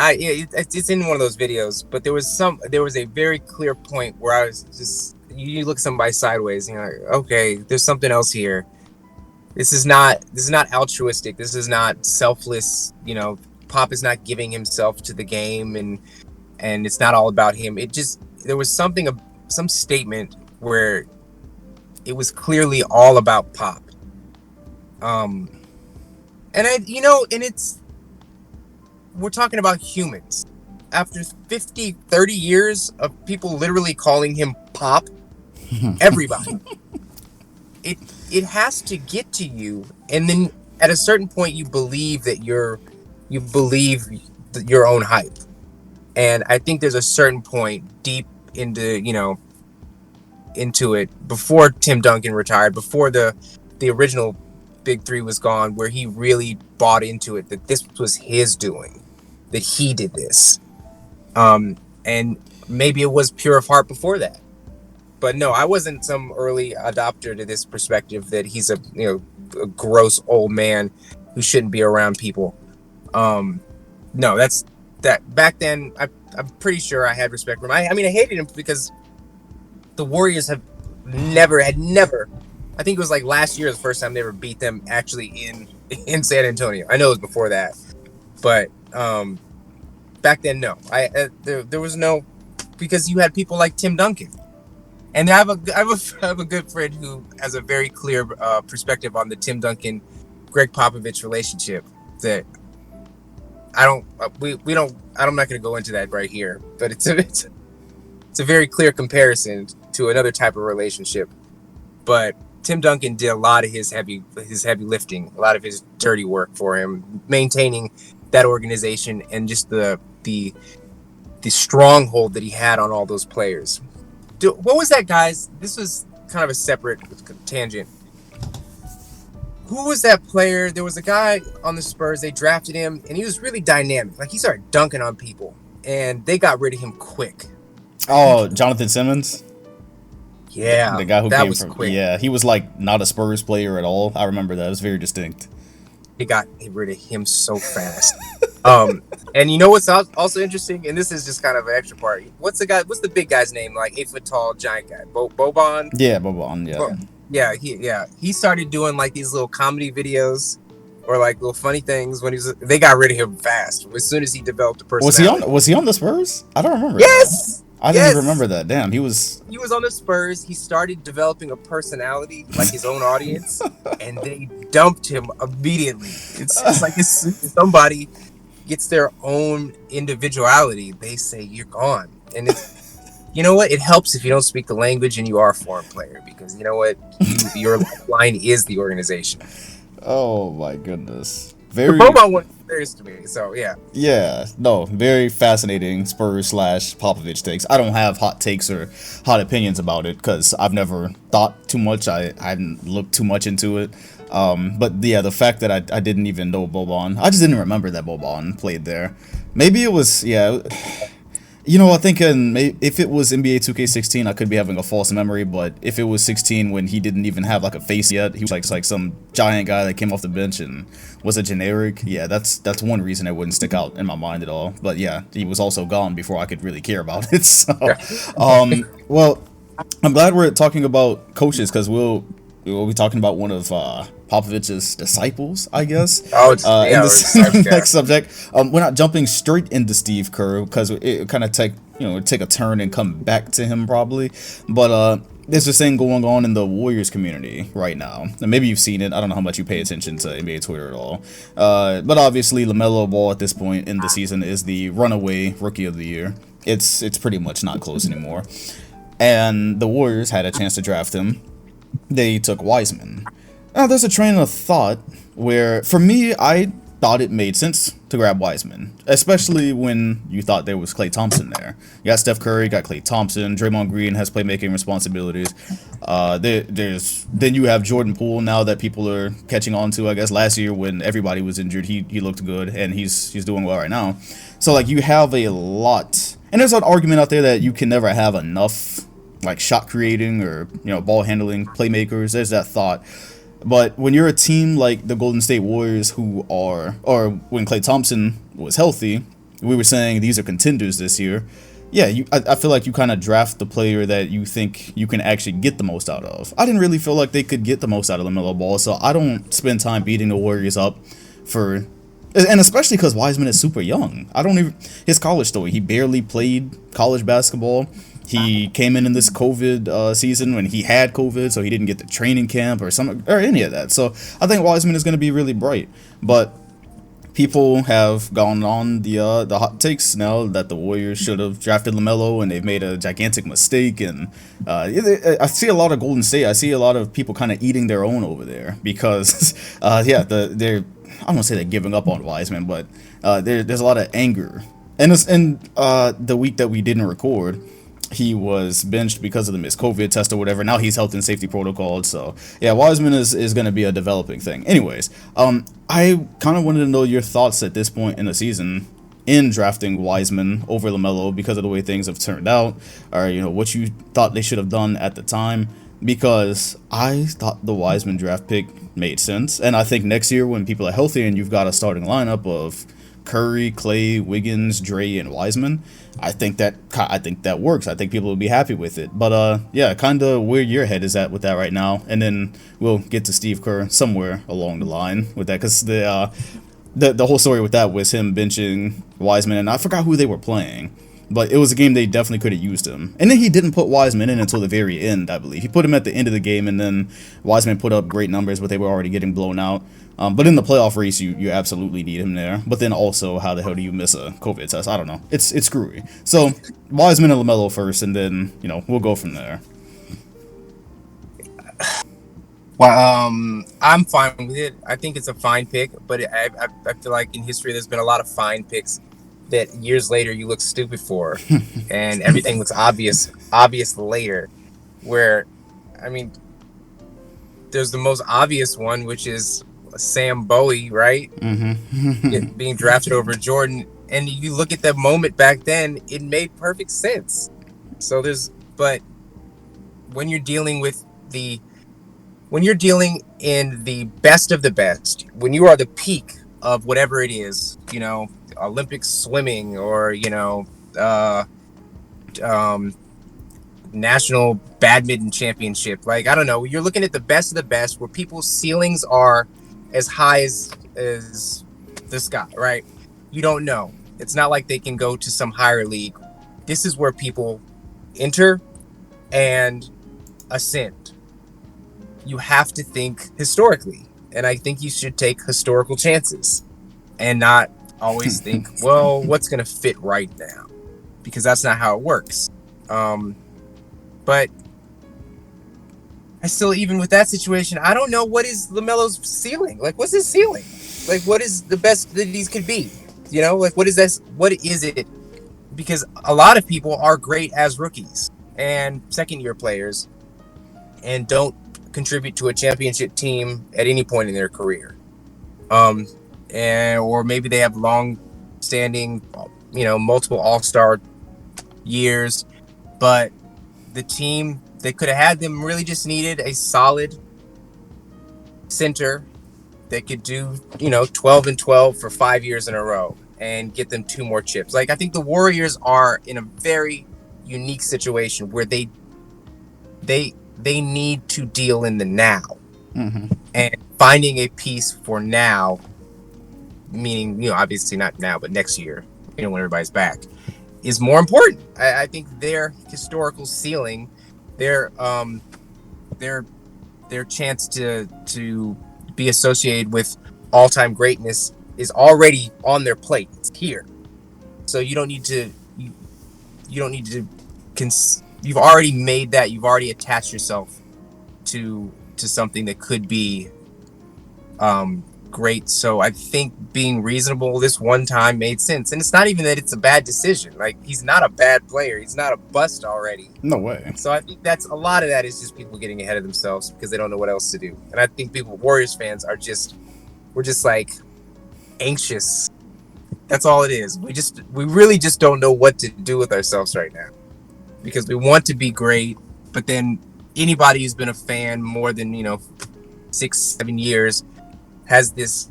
it's in one of those videos. But there was a very clear point where I was just, you look somebody sideways and you're like, okay, there's something else here. This is not altruistic. This is not selfless. Pop is not giving himself to the game, and it's not all about him. There was some statement where it was clearly all about Pop. We're talking about humans. After 50, 30 years of people literally calling him Pop, everybody, it has to get to you, and then at a certain point you believe your own hype. And I think there's a certain point deep into it, before Tim Duncan retired, before the original big three was gone, where he really bought into it, that this was his doing, that he did this. And maybe it was pure of heart before that. But no, I wasn't some early adopter to this perspective that he's a gross old man who shouldn't be around people. No, that's that. Back then, I'm pretty sure I had respect for him. I mean, I hated him because the Warriors had never. I think it was like last year the first time they ever beat them actually in San Antonio. I know it was before that, but back then, no. There was no, because you had people like Tim Duncan. And I have a good friend who has a very clear perspective on the Tim Duncan, Greg Popovich relationship. That I'm not going to go into that right here, but it's a very clear comparison to another type of relationship. But Tim Duncan did a lot of his heavy lifting, a lot of his dirty work for him, maintaining that organization and just the stronghold that he had on all those players. What was that, guys? This was kind of a separate tangent. Who was that player? There was a guy on the Spurs. They drafted him, and he was really dynamic. Like, he started dunking on people, and they got rid of him quick. Oh, Jonathan Simmons? Yeah, the guy who came from quick. Yeah, he was like not a Spurs player at all. I remember that. It was very distinct. They got rid of him so fast. And you know what's also interesting, and this is just kind of an extra part. What's the big guy's name? Like 8 foot tall giant guy, Boban. Yeah, Boban. Yeah. He started doing like these little comedy videos or like little funny things when they got rid of him fast as soon as he developed a personality. Was he on the Spurs? I don't remember. Yes. That. I didn't even remember that. Damn, he was on the Spurs. He started developing a personality, like his own audience, and they dumped him immediately. It's like if somebody gets their own individuality, they say you're gone. And you know what? It helps if you don't speak the language and you are a foreign player, because you know what? Your lifeline is the organization. Oh my goodness. The Boban one is to me, so yeah. Yeah, no, very fascinating Spurs / Popovich takes. I don't have hot takes or hot opinions about it because I've never thought too much. I hadn't looked too much into it. But yeah, the fact that I didn't even know Boban, I just didn't remember that Boban played there. Maybe it was, yeah. You know, I think if it was NBA 2K16, I could be having a false memory, but if it was 16 when he didn't even have like a face yet, he was like some giant guy that came off the bench and was a generic, yeah, that's one reason it wouldn't stick out in my mind at all. But yeah, he was also gone before I could really care about it. So, well, I'm glad we're talking about coaches because we'll be talking about one of Popovich's disciples, I guess, Oh, it's in yeah, or this Disciples, yeah. next subject. We're not jumping straight into Steve Kerr because it kind of take a turn and come back to him probably, but there's this thing going on in the Warriors community right now, and maybe you've seen it. I don't know how much you pay attention to NBA Twitter at all, but obviously LaMelo Ball at this point in the season is the runaway Rookie of the Year. It's pretty much not close anymore, and the Warriors had a chance to draft him. They took Wiseman. Now, there's a train of thought where, for me, I thought it made sense to grab Wiseman, especially when you thought there was Klay Thompson there. You got Steph Curry, you got Klay Thompson, Draymond Green has playmaking responsibilities. Then you have Jordan Poole now that people are catching on to. I guess last year when everybody was injured, he looked good and he's doing well right now. So like you have a lot, and there's an argument out there that you can never have enough like shot creating or ball handling playmakers. There's that thought. But when you're a team like the Golden State Warriors, who are, or when Klay Thompson was healthy, we were saying these are contenders this year. Yeah, I feel like you kind of draft the player that you think you can actually get the most out of. I didn't really feel like they could get the most out of LaMelo Ball, so I don't spend time beating the Warriors up for, and especially because Wiseman is super young. I don't even, his college story, he barely played college basketball. He came in this COVID season when he had COVID, so he didn't get the training camp or any of that. So I think Wiseman is going to be really bright. But people have gone on the hot takes now that the Warriors should have drafted LaMelo and they've made a gigantic mistake. And I see a lot of Golden State. I see a lot of people kind of eating their own over there because they're, I don't want to say they're giving up on Wiseman, but there's a lot of anger. And the week that we didn't record, he was benched because of the missed COVID test or whatever. Now he's health and safety protocols. So yeah, Wiseman is going to be a developing thing. Anyways, I kind of wanted to know your thoughts at this point in the season in drafting Wiseman over LaMelo because of the way things have turned out, or what you thought they should have done at the time. Because I thought the Wiseman draft pick made sense, and I think next year when people are healthy and you've got a starting lineup of Curry, Klay, Wiggins, Dre, and Wiseman, I think that works. I think people will be happy with it. But yeah, kind of where your head is at with that right now, and then we'll get to Steve Kerr somewhere along the line with that, because the whole story with that was him benching Wiseman, and I forgot who they were playing. But it was a game they definitely could have used him. And then he didn't put Wiseman in until the very end, I believe. He put him at the end of the game, and then Wiseman put up great numbers, but they were already getting blown out. But in the playoff race, you absolutely need him there. But then also, how the hell do you miss a COVID test? I don't know. It's screwy. So Wiseman and LaMelo first, and then we'll go from there. Well, I'm fine with it. I think it's a fine pick, but I feel like in history there's been a lot of fine picks that years later you look stupid for, and everything looks obvious later. Where, I mean, there's the most obvious one, which is Sam Bowie, right? Mm-hmm. Being drafted over Jordan, and you look at that moment back then, it made perfect sense. So but when you're dealing in the best of the best, when you are the peak of whatever it is, Olympic swimming or national badminton championship, like, I don't know, you're looking at the best of the best where people's ceilings are as high as the sky, right? You don't know. It's not like they can go to some higher league. This is where people enter and ascend. You have to think historically, and I think you should take historical chances and not always think, well, what's going to fit right now? Because that's not how it works. But I still, even with that situation, I don't know what is LaMelo's ceiling. Like, what's his ceiling? Like, what is the best that these could be? Like, what is this? What is it? Because a lot of people are great as rookies and second-year players and don't contribute to a championship team at any point in their career. Or maybe they have long-standing, multiple all-star years, but the team they could have had them really just needed a solid center that could do 12-12 for 5 years in a row and get them 2 more chips. Like, I think the Warriors are in a very unique situation where they they need to deal in the now. Mm-hmm. And finding a piece for now, meaning, obviously not now, but next year, when everybody's back, is more important. I think their historical ceiling, their their their chance to be associated with all-time greatness is already on their plate. It's here. So you don't need to you don't need to you've already made that, you've already attached yourself to something that could be great. So I think being reasonable this one time made sense. And it's not even that it's a bad decision. Like, he's not a bad player. He's not a bust already. No way. So I think that's a lot of that is just people getting ahead of themselves because they don't know what else to do. And I think Warriors fans we're just like anxious. That's all it is. We really just don't know what to do with ourselves right now because we want to be great, but then anybody who's been a fan more than 6-7 years has this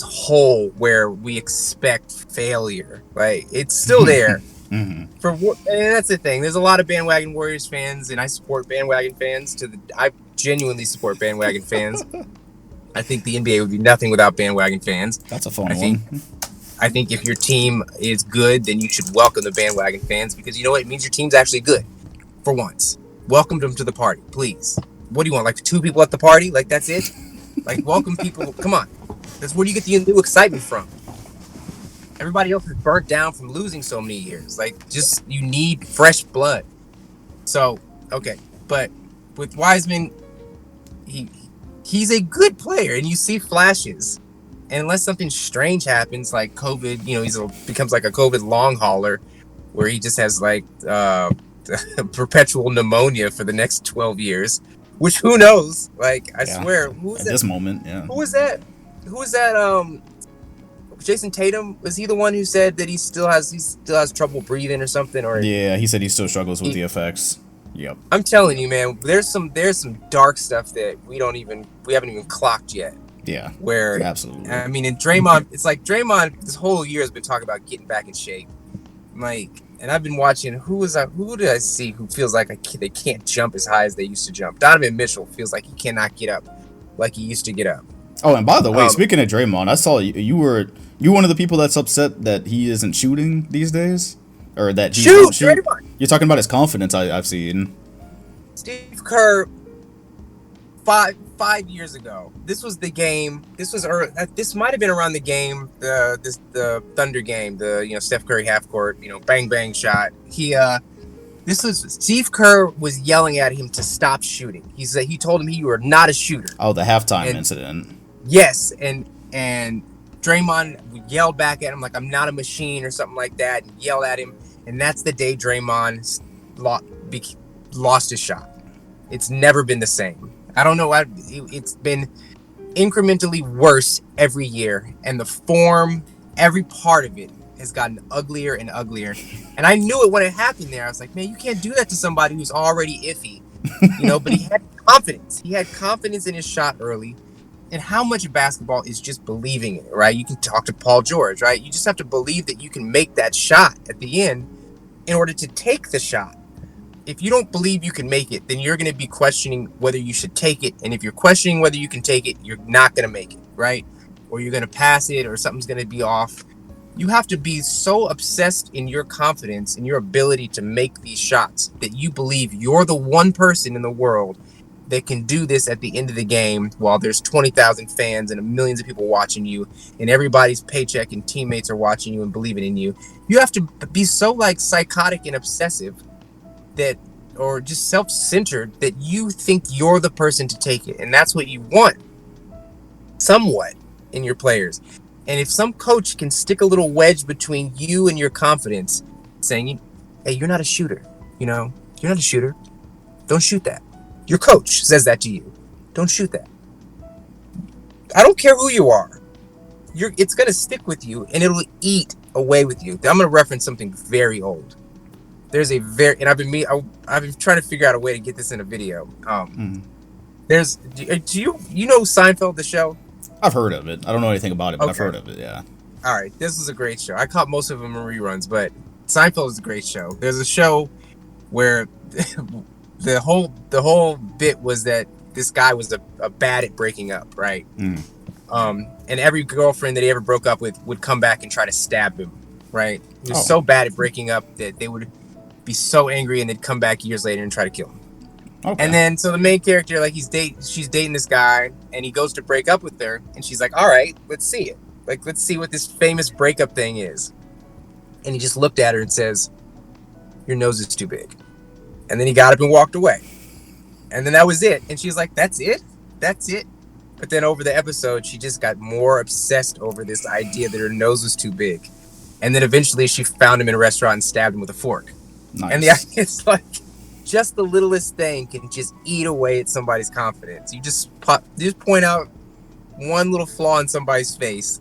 hole where we expect failure. Like, it's still there. Mm-hmm. And that's the thing. There's a lot of bandwagon Warriors fans, and I support bandwagon fans. I genuinely support bandwagon fans. I think the NBA would be nothing without bandwagon fans. That's a fun one. I think if your team is good, then you should welcome the bandwagon fans because you know what? It means your team's actually good for once. Welcome them to the party, please. What do you want? Like 2 people at the party? Like, that's it? Like, welcome people. Come on. That's where you get the new excitement from. Everybody else is burnt down from losing so many years. Like, just, you need fresh blood. So, okay. But with Wiseman, he's a good player, and you see flashes. And unless something strange happens, like COVID, he becomes like a COVID long hauler, where he just has like perpetual pneumoniya for the next 12 years. Which, who knows? Like, I swear, who was that? At this moment, yeah. Who was that? Jason Tatum, was he the one who said that he still has trouble breathing or something? Or yeah, he said he still struggles with the effects. Yep. I'm telling you, man, there's some dark stuff that we haven't even clocked yet. Yeah. Where absolutely. I mean, in Draymond, it's like Draymond this whole year has been talking about getting back in shape. Like, and I've been watching. Who did I see who feels like they can't jump as high as they used to jump? Donovan Mitchell feels like he cannot get up like he used to get up. Oh, and by the way, speaking of Draymond, I saw you were one of the people that's upset that he isn't shooting these days, or that he won't shoot. Draymond. You're talking about his confidence. I've seen. Steve Kerr, 5 years ago. This was the game. This was early. This might have been around the game, the Thunder game, the Steph Curry half court, bang bang shot. Steve Kerr was yelling at him to stop shooting. He told him you are not a shooter. Oh, the halftime incident. Yes, and Draymond yelled back at him like, I'm not a machine or something like that, and yelled at him. And that's the day Draymond lost his shot. It's never been the same. I don't know. It's been incrementally worse every year, and the form, every part of it has gotten uglier and uglier. And I knew it when it happened there. I was like, man, you can't do that to somebody who's already iffy, but he had confidence. He had confidence in his shot early. And how much of basketball is just believing it, right? You can talk to Paul George, right? You just have to believe that you can make that shot at the end in order to take the shot. If you don't believe you can make it, then you're going to be questioning whether you should take it. And if you're questioning whether you can take it, you're not going to make it, right? Or you're going to pass it, or something's going to be off. You have to be so obsessed in your confidence and your ability to make these shots that you believe you're the one person in the world that can do this at the end of the game while there's 20,000 fans and millions of people watching you, and everybody's paycheck and teammates are watching you and believing in you. You have to be so like psychotic and obsessive that, or just self-centered, that you think you're the person to take it. And that's what you want somewhat in your players. And if some coach can stick a little wedge between you and your confidence, saying, hey, you're not a shooter, you're not a shooter. Don't shoot that. Your coach says that to you. Don't shoot that. I don't care who you are. It's going to stick with you, and it'll eat away with you. I'm going to reference something very old. I've been trying to figure out a way to get this in a video. Do you know Seinfeld, the show? I've heard of it. I don't know anything about it, but okay. I've heard of it, yeah. All right, this is a great show. I caught most of them in reruns, but Seinfeld is a great show. There's a show where the whole bit was that this guy was a bad at breaking up, right? Mm. And every girlfriend that he ever broke up with would come back and try to stab him, right? He was Oh, so bad at breaking up that they would be so angry and they'd come back years later and try to kill him. okay. And then so the main character, like she's dating this guy, and he goes to break up with her, and she's like, all right, let's see it. Like, let's see what this famous breakup thing is. And he just looked at her and says, your nose is too big. And then he got up and walked away. And then that was it. And she was like, that's it? That's it? But then over the episode, she just got more obsessed over this idea that her nose was too big. And then eventually she found him in a restaurant and stabbed him with a fork. Nice. And it's like, just the littlest thing can just eat away at somebody's confidence. You just point out one little flaw in somebody's face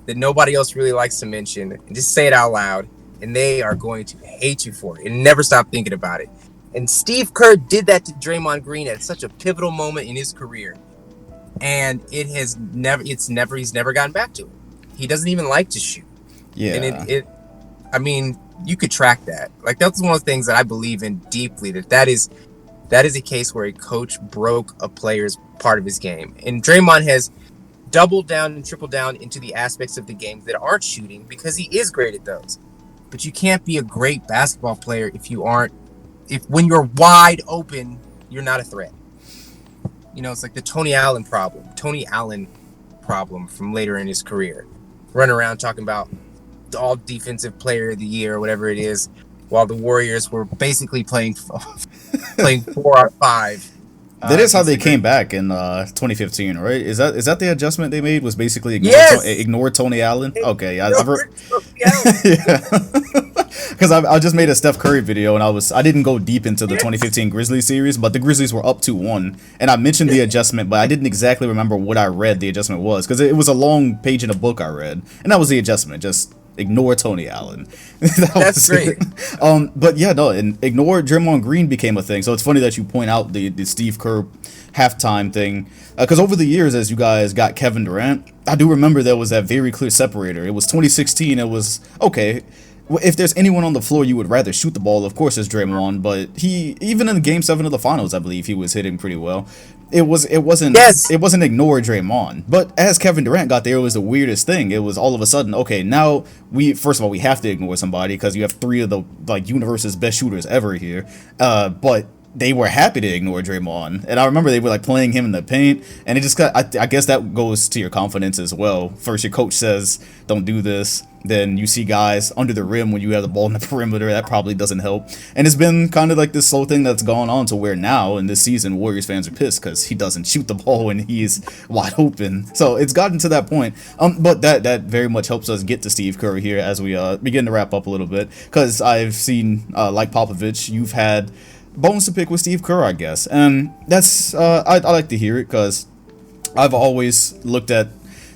that nobody else really likes to mention, and just say it out loud, and they are going to hate you for it and never stop thinking about it. And Steve Kerr did that to Draymond Green at such a pivotal moment in his career, and he's never gotten back to it. He doesn't even like to shoot. Yeah. And I mean, you could track that. Like, that's one of the things that I believe in deeply, that is a case where a coach broke a player's part of his game. And Draymond has doubled down and tripled down into the aspects of the game that aren't shooting, because he is great at those. But you can't be a great basketball player if when you're wide open, you're not a threat. You know, it's like the Tony Allen problem from later in his career. Run around talking about the all defensive player of the year or whatever it is, while the Warriors were basically playing 4 out of 5. That is how they came back in 2015, right? Is that the adjustment they made? Was basically ignore Tony Allen? Okay, yeah. Because I just made a Steph Curry video, and I didn't go deep into the 2015 Grizzlies series, but the Grizzlies were up 2-1, and I mentioned the adjustment, but I didn't exactly remember what I read the adjustment was, because it was a long page in a book I read, and that was the adjustment. Just ignore Tony Allen. That's great. But yeah, no, and ignore Draymond Green became a thing. So it's funny that you point out the Steve Kerr halftime thing, because over the years, as you guys got Kevin Durant, I do remember there was that very clear separator. It was 2016. It was okay. If there's anyone on the floor you would rather shoot the ball, of course it's Draymond. But even in Game 7 of the Finals, I believe he was hitting pretty well. It wasn't ignore Draymond. But as Kevin Durant got there, it was the weirdest thing. It was all of a sudden, okay, now first of all we have to ignore somebody because you have 3 of the universe's best shooters ever here. But they were happy to ignore Draymond, and I remember they were like playing him in the paint, and it just got. I guess that goes to your confidence as well. First, your coach says, "Don't do this." Then you see guys under the rim when you have the ball in the perimeter. That probably doesn't help. And it's been kind of like this slow thing that's gone on to where now in this season, Warriors fans are pissed because he doesn't shoot the ball when he's wide open. So it's gotten to that point. But that very much helps us get to Steve Kerr here as we begin to wrap up a little bit, because I've seen like Popovich, you've had bones to pick with Steve Kerr, I guess, and that's I like to hear it, because I've always looked at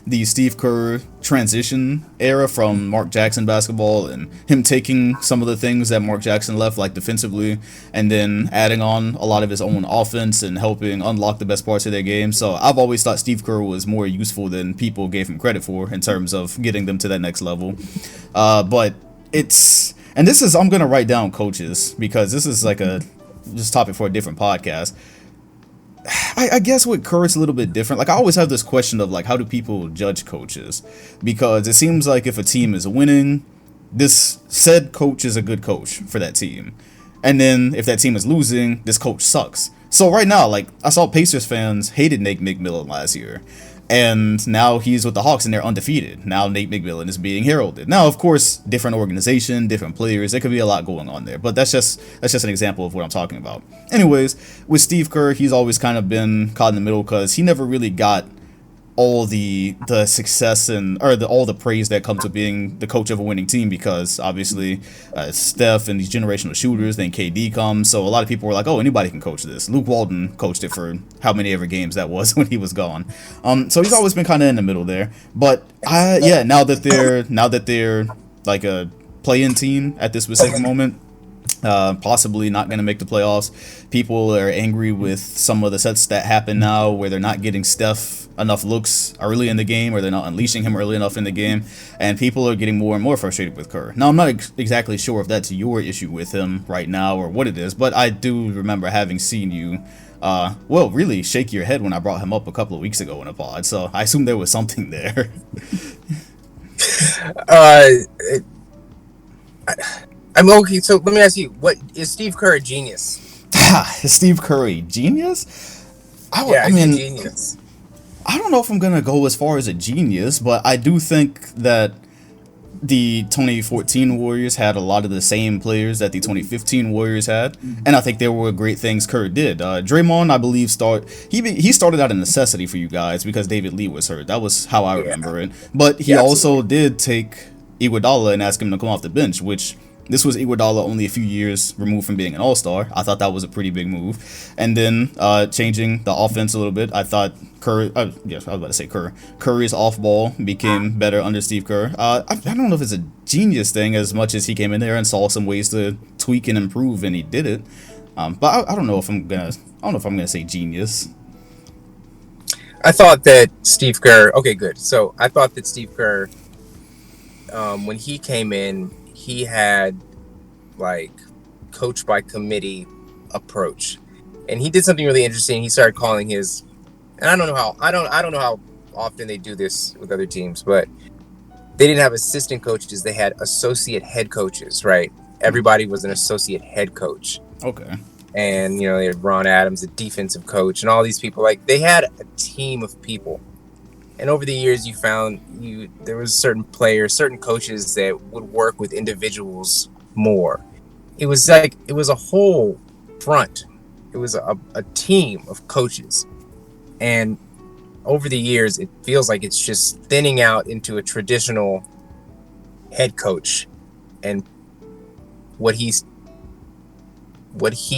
the Steve Kerr transition era from Mark Jackson basketball and him taking some of the things that Mark Jackson left, like defensively, and then adding on a lot of his own offense and helping unlock the best parts of their game. So I've always thought Steve Kerr was more useful than people gave him credit for in terms of getting them to that next level. But it's, and this is, I'm gonna write down coaches, because this is like this topic for a different podcast. I guess with Kerr it's a little bit different. Like, I always have this question of like, how do people judge coaches? Because it seems like if a team is winning, this said coach is a good coach for that team, and then if that team is losing, this coach sucks. So right now, like, I saw Pacers fans hated Nate McMillan last year, and now he's with the Hawks and they're undefeated. Now Nate McMillan is being heralded. Now, of course, different organization, different players. There could be a lot going on there, but that's just an example of what I'm talking about. Anyways, with Steve Kerr, he's always kind of been caught in the middle because he never really got all the success all the praise that comes with being the coach of a winning team, because obviously Steph and these generational shooters, then KD comes, so a lot of people were like, oh, anybody can coach this. Luke Walton coached it for how many ever games that was when he was gone. So he's always been kind of in the middle there. But now that they're like a play-in team at this specific moment, possibly not going to make the playoffs. People are angry with some of the sets that happen now where they're not getting Steph enough looks early in the game, or they're not unleashing him early enough in the game, and people are getting more and more frustrated with Kerr. Now, I'm not exactly sure if that's your issue with him right now or what it is, but I do remember having seen you, well, really shake your head when I brought him up a couple of weeks ago in a pod, so I assume there was something there. Uh, I'm okay. So let me ask you: what is Steve Kerr a genius? Steve Curry, genius? Yeah, I is he a mean, genius? I don't know if I'm gonna go as far as a genius, but I do think that the 2014 Warriors had a lot of the same players that the 2015 Warriors had, and I think there were great things Kerr did. Draymond, I believe, he started out a necessity for you guys because David Lee was hurt. That was how I Yeah, remember it. But he yeah, also absolutely. did take Iguodala and ask him to come off the bench, which this was Iguodala only a few years removed from being an All-Star. I thought that was a pretty big move. And then changing the offense a little bit, I thought yes, I was about to say Kerr. Curry's off ball became better under Steve Kerr. I don't know if it's a genius thing as much as he came in there and saw some ways to tweak and improve, and he did it. But I don't know if I'm gonna say genius. I thought that Steve Kerr. Okay, good. So I thought that Steve Kerr, when he came in, he had like coach by committee approach, and he did something really interesting. He started calling his, and I don't know how often they do this with other teams, but they didn't have assistant coaches. They had associate head coaches, right? Everybody was an associate head coach. Okay. And, they had Ron Adams, a defensive coach, and all these people. Like, they had a team of people. And over the years, there was certain players, certain coaches that would work with individuals more. It was a whole front. It was a team of coaches. And over the years, it feels like it's just thinning out into a traditional head coach, and what he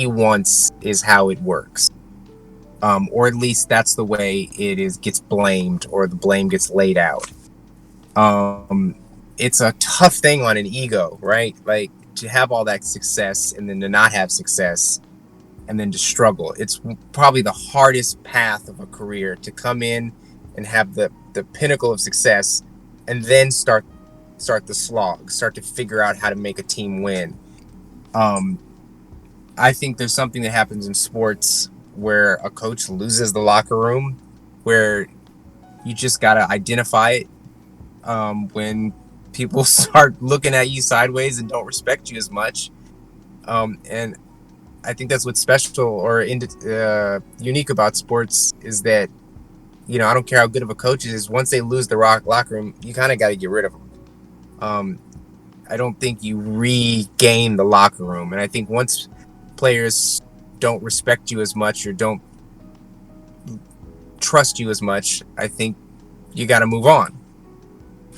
wants is how it works, or at least that's the way gets blamed, or the blame gets laid out. It's a tough thing on an ego, right? Like, to have all that success and then to not have success and then to struggle. It's probably the hardest path of a career, to come in and have the pinnacle of success and then start the slog, start to figure out how to make a team win. I think there's something that happens in sports where a coach loses the locker room, where you just got to identify it when people start looking at you sideways and don't respect you as much. And I think that's what's special or unique about sports, is that, I don't care how good of a coach is, once they lose the locker room, you kind of got to get rid of them. I don't think you regain the locker room. And I think once players don't respect you as much or don't trust you as much, I think you got to move on.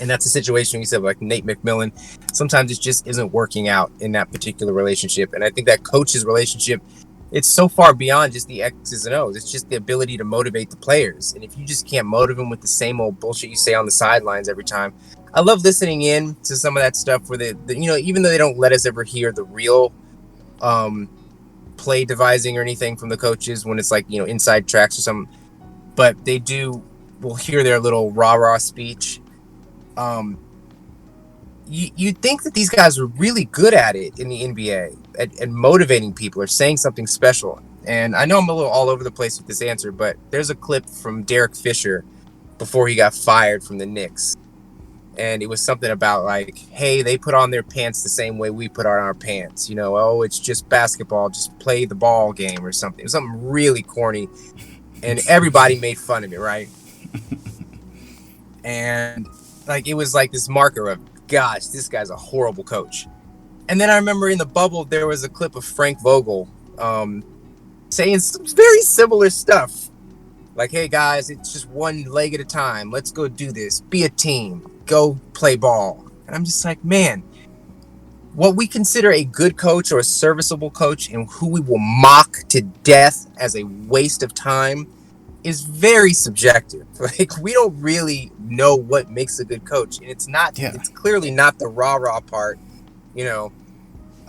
And that's a situation you said, like Nate McMillan. Sometimes it just isn't working out in that particular relationship. And I think that coach's relationship, it's so far beyond just the X's and O's. It's just the ability to motivate the players. And if you just can't motivate them with the same old bullshit you say on the sidelines every time. I love listening in to some of that stuff where even though they don't let us ever hear the real play devising or anything from the coaches, when it's like, inside tracks or something, but we'll hear their little rah-rah speech. You'd think that these guys are really good at it in the NBA, at motivating people or saying something special. And I know I'm a little all over the place with this answer, but there's a clip from Derek Fisher before he got fired from the Knicks. And it was something about like, hey, they put on their pants the same way we put on our pants. Oh, it's just basketball, just play the ball game or something. It was something really corny. And everybody made fun of it, right? And like, it was like this marker of, gosh, this guy's a horrible coach. And then I remember in the bubble, there was a clip of Frank Vogel saying some very similar stuff. Like, hey, guys, it's just one leg at a time. Let's go do this. Be a team. Go play ball. And I'm just like, man, what we consider a good coach or a serviceable coach, and who we will mock to death as a waste of time, is very subjective. Like, we don't really know what makes a good coach. And it's Yeah. clearly not the rah-rah part,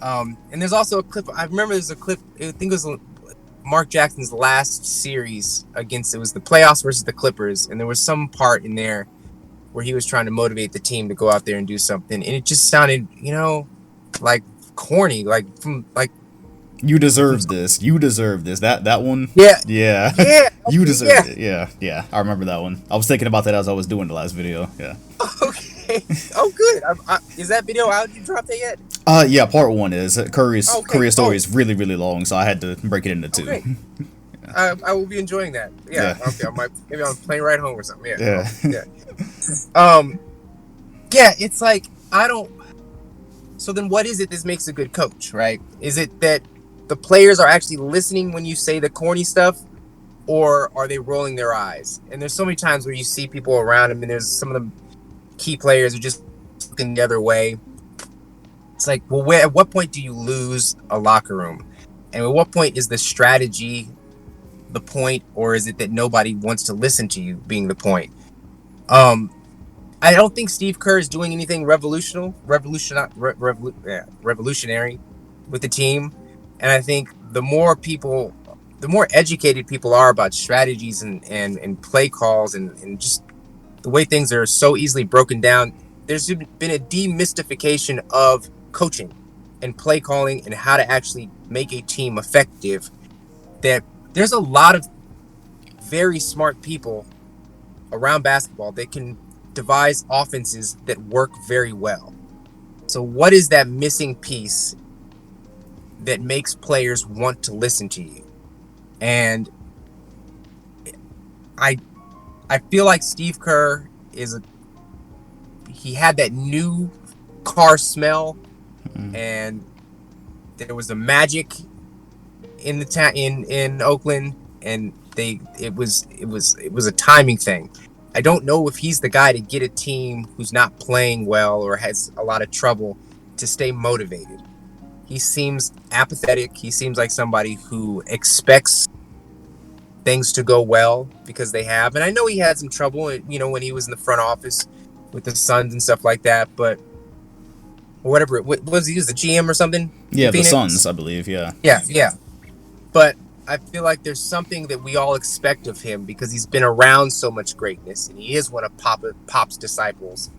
And there's also a clip. I remember there's a clip. I think it was Mark Jackson's last series against. It was the playoffs versus the Clippers, and there was some part in there where he was trying to motivate the team to go out there and do something, and it just sounded, like corny, like You deserve this. You deserve this. That one. yeah, Yeah. yeah, You okay, deserve yeah. it. Yeah. Yeah. I remember that one. I was thinking about that as I was doing the last video. Yeah. Okay. Oh, good. Is that video out? You dropped it yet? Yeah. Part one is Okay. Korea's story Oh, is really really long, so I had to break it into two. okay. I will be enjoying that. Yeah. Yeah. Okay. Maybe on a plane ride home or something. Yeah. Yeah. Oh, yeah. Um. Yeah. It's like I don't. So then, what is it that makes a good coach? Right? Is it that the players are actually listening when you say the corny stuff, or are they rolling their eyes? And there's so many times where you see people around them, and there's some of the key players are just looking the other way. It's like, well, at what point do you lose a locker room? And at what point is the strategy the point, or is it that nobody wants to listen to you being the point? I don't think Steve Kerr is doing anything revolutionary with the team. And I think the more educated people are about strategies and play calls and just the way things are so easily broken down, there's been a demystification of coaching and play calling and how to actually make a team effective. That there's a lot of very smart people around basketball that can devise offenses that work very well. So what is that missing piece that makes players want to listen to you? And I feel like Steve Kerr he had that new car smell, and there was a magic in the in Oakland, and it was a timing thing. I don't know if he's the guy to get a team who's not playing well or has a lot of trouble to stay motivated. He seems apathetic. He seems like somebody who expects things to go well because they have. And I know he had some trouble, when he was in the front office with the Suns and stuff like that. But whatever, was he the GM or something? Yeah, the Phoenix? Suns, I believe. Yeah. Yeah. But I feel like there's something that we all expect of him because he's been around so much greatness, and he is one of Pop's disciples.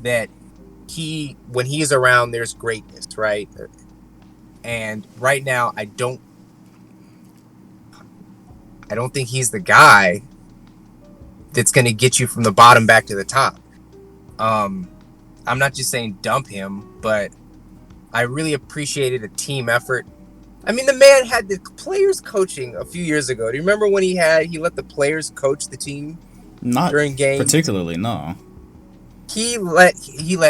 That when he is around, there's greatness, right? And right now, I don't think he's the guy that's going to get you from the bottom back to the top. I'm not just saying dump him, but I really appreciated a team effort. I mean, the man had the players coaching a few years ago. Do you remember when he let the players coach the team Not during games? particularly, no. He let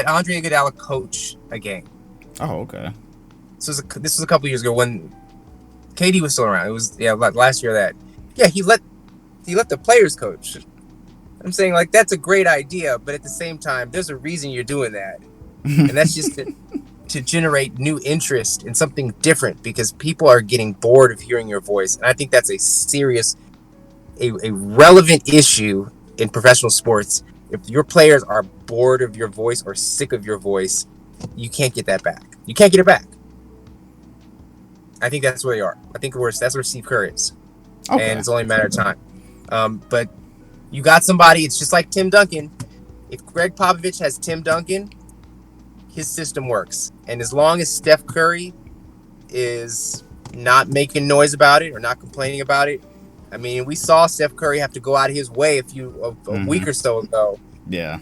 Andre Iguodala coach a game. Oh, okay. This was a couple years ago when KD was still around. It was last year that. Yeah, he let the players coach. I'm saying, like, that's a great idea, but at the same time, there's a reason you're doing that, and that's just to generate new interest in something different because people are getting bored of hearing your voice, and I think that's a serious, a relevant issue in professional sports. If your players are bored of your voice or sick of your voice, you can't get that back. You can't get it back. I think that's where they are. I think that's where Steve Kerr is. Okay. And it's only a matter of time. But you got somebody, it's just like Tim Duncan. If Greg Popovich has Tim Duncan, his system works. And as long as Steph Curry is not making noise about it or not complaining about it, I mean, we saw Steph Curry have to go out of his way a week or so ago. Yeah.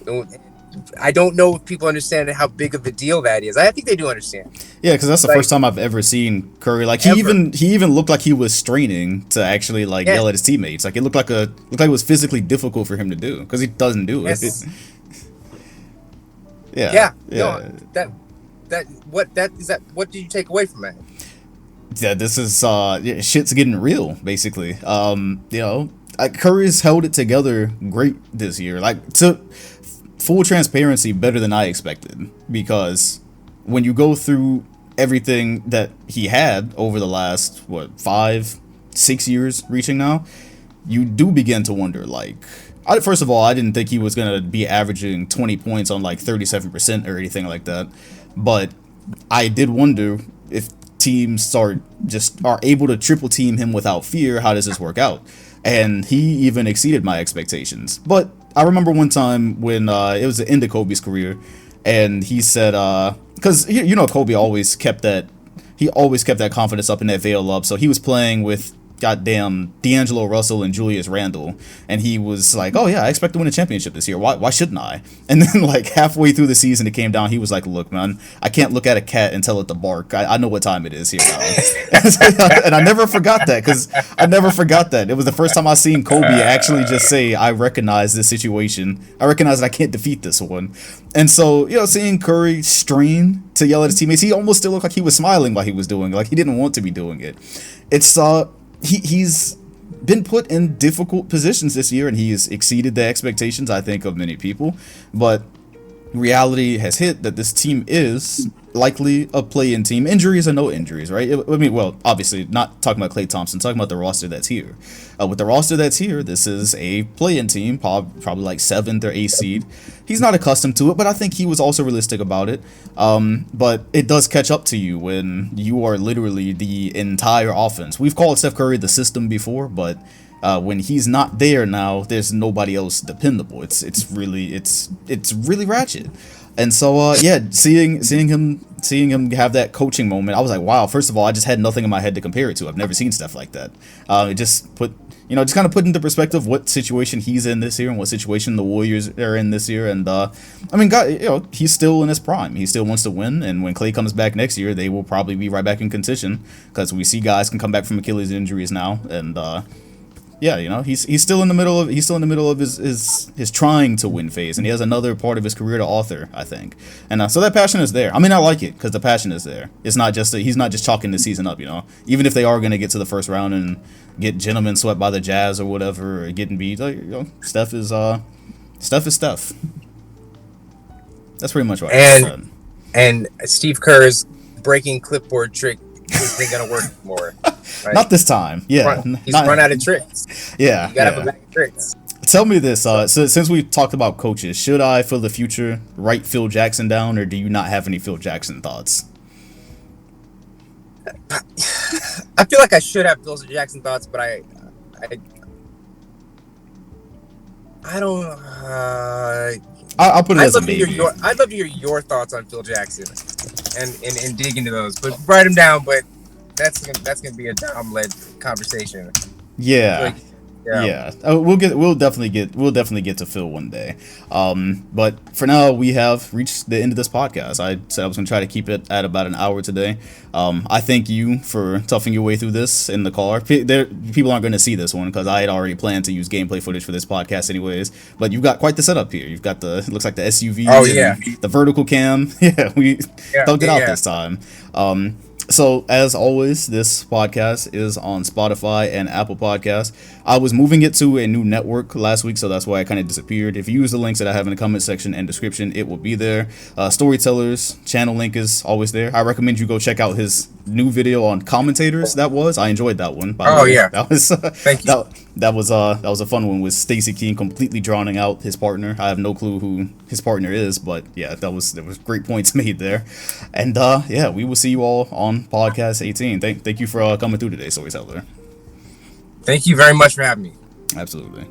I don't know if people understand how big of a deal that is. I think they do understand. Yeah, because that's the first time I've ever seen Curry. Like he even looked like he was straining to actually yell at his teammates. Like it looked like it was physically difficult for him to do because he doesn't do it. Yeah. No, what did you take away from that? Yeah, this is shit's getting real basically. Curry's held it together great this year. Like to full transparency, better than I expected, because when you go through everything that he had over the last 5-6 years reaching now, you do begin to wonder, first of all, I didn't think he was gonna be averaging 20 points on 37% or anything like that, but I did wonder if teams are able to triple team him without fear, how does this work out? And he even exceeded my expectations. But I remember one time when it was the end of Kobe's career, and he said, because Kobe always kept that confidence up and that veil up. So he was playing with goddamn D'Angelo Russell and Julius Randle, and he was like, "Oh yeah, I expect to win a championship this year. Why shouldn't I?" And then like halfway through the season, it came down. He was like, "Look, man, I can't look at a cat and tell it to bark. I know what time it is here now." And I never forgot that It was the first time I seen Kobe actually just say, "I recognize this situation. I recognize that I can't defeat this one." And so, seeing Curry strain to yell at his teammates, he almost still looked like he was smiling while he was doing it, like he didn't want to be doing it. It's he's been put in difficult positions this year, and he's exceeded the expectations, I think, of many people. But reality has hit that this team is likely a play-in team. Injuries or no injuries, right? I mean, well, obviously, not talking about Klay Thompson, talking about the roster that's here. With the roster that's here, this is a play-in team, probably like 7th or 8th seed. He's not accustomed to it, but I think he was also realistic about it. But it does catch up to you when you are literally the entire offense. We've called Steph Curry the system before, but when he's not there now, there's nobody else dependable. It's really ratchet. And so seeing him have that coaching moment, I was like, wow. First of all, I just had nothing in my head to compare it to. I've never seen stuff like that. It just kind of put into perspective what situation he's in this year and what situation the Warriors are in this year. And I mean, God, he's still in his prime. He still wants to win. And when Klay comes back next year, they will probably be right back in contention, because we see guys can come back from Achilles injuries now. And he's still in the middle of his trying to win phase, and he has another part of his career to author, I think. And so that passion is there. I mean, I like it because the passion is there. It's not just he's not just chalking the season up, Even if they are going to get to the first round and get gentlemen swept by the Jazz or whatever, or getting beat, Steph is Steph. That's pretty much what I said. And Steve Kerr's breaking clipboard trick isn't gonna work more. Right? Not this time. Yeah, he's run out of tricks. Yeah, you gotta have a bag of tricks. Tell me this. So since we talked about coaches, should I, for the future, write Phil Jackson down, or do you not have any Phil Jackson thoughts? I feel like I should have Phil Jackson thoughts, but I don't. I'll put it as a maybe. I'd love to hear your thoughts on Phil Jackson, and dig into those. But write them down. But that's gonna be a Dom-led conversation. Yeah. Yeah. We'll definitely get to Phil one day. But for now, we have reached the end of this podcast. I said I was gonna try to keep it at about an hour today. I thank you for toughing your way through this in the car. People aren't going to see this one because I had already planned to use gameplay footage for this podcast anyways. But you've got quite the setup here. You've got it looks like the SUV. Oh yeah. The vertical cam. Yeah, we thugged it out this time. So, as always, this podcast is on Spotify and Apple Podcasts. I was moving it to a new network last week, so that's why I kind of disappeared. If you use the links that I have in the comment section and description, it will be there. Storyteller's channel link is always there. I recommend you go check out his new video on commentators. I enjoyed that one. Yeah. That was thank you. That was a fun one with Stacey King completely drowning out his partner. I have no clue who his partner is, but yeah, there was great points made there. And we will see you all on podcast 18. Thank you for coming through today, Storyteller. Thank you very much for having me. Absolutely.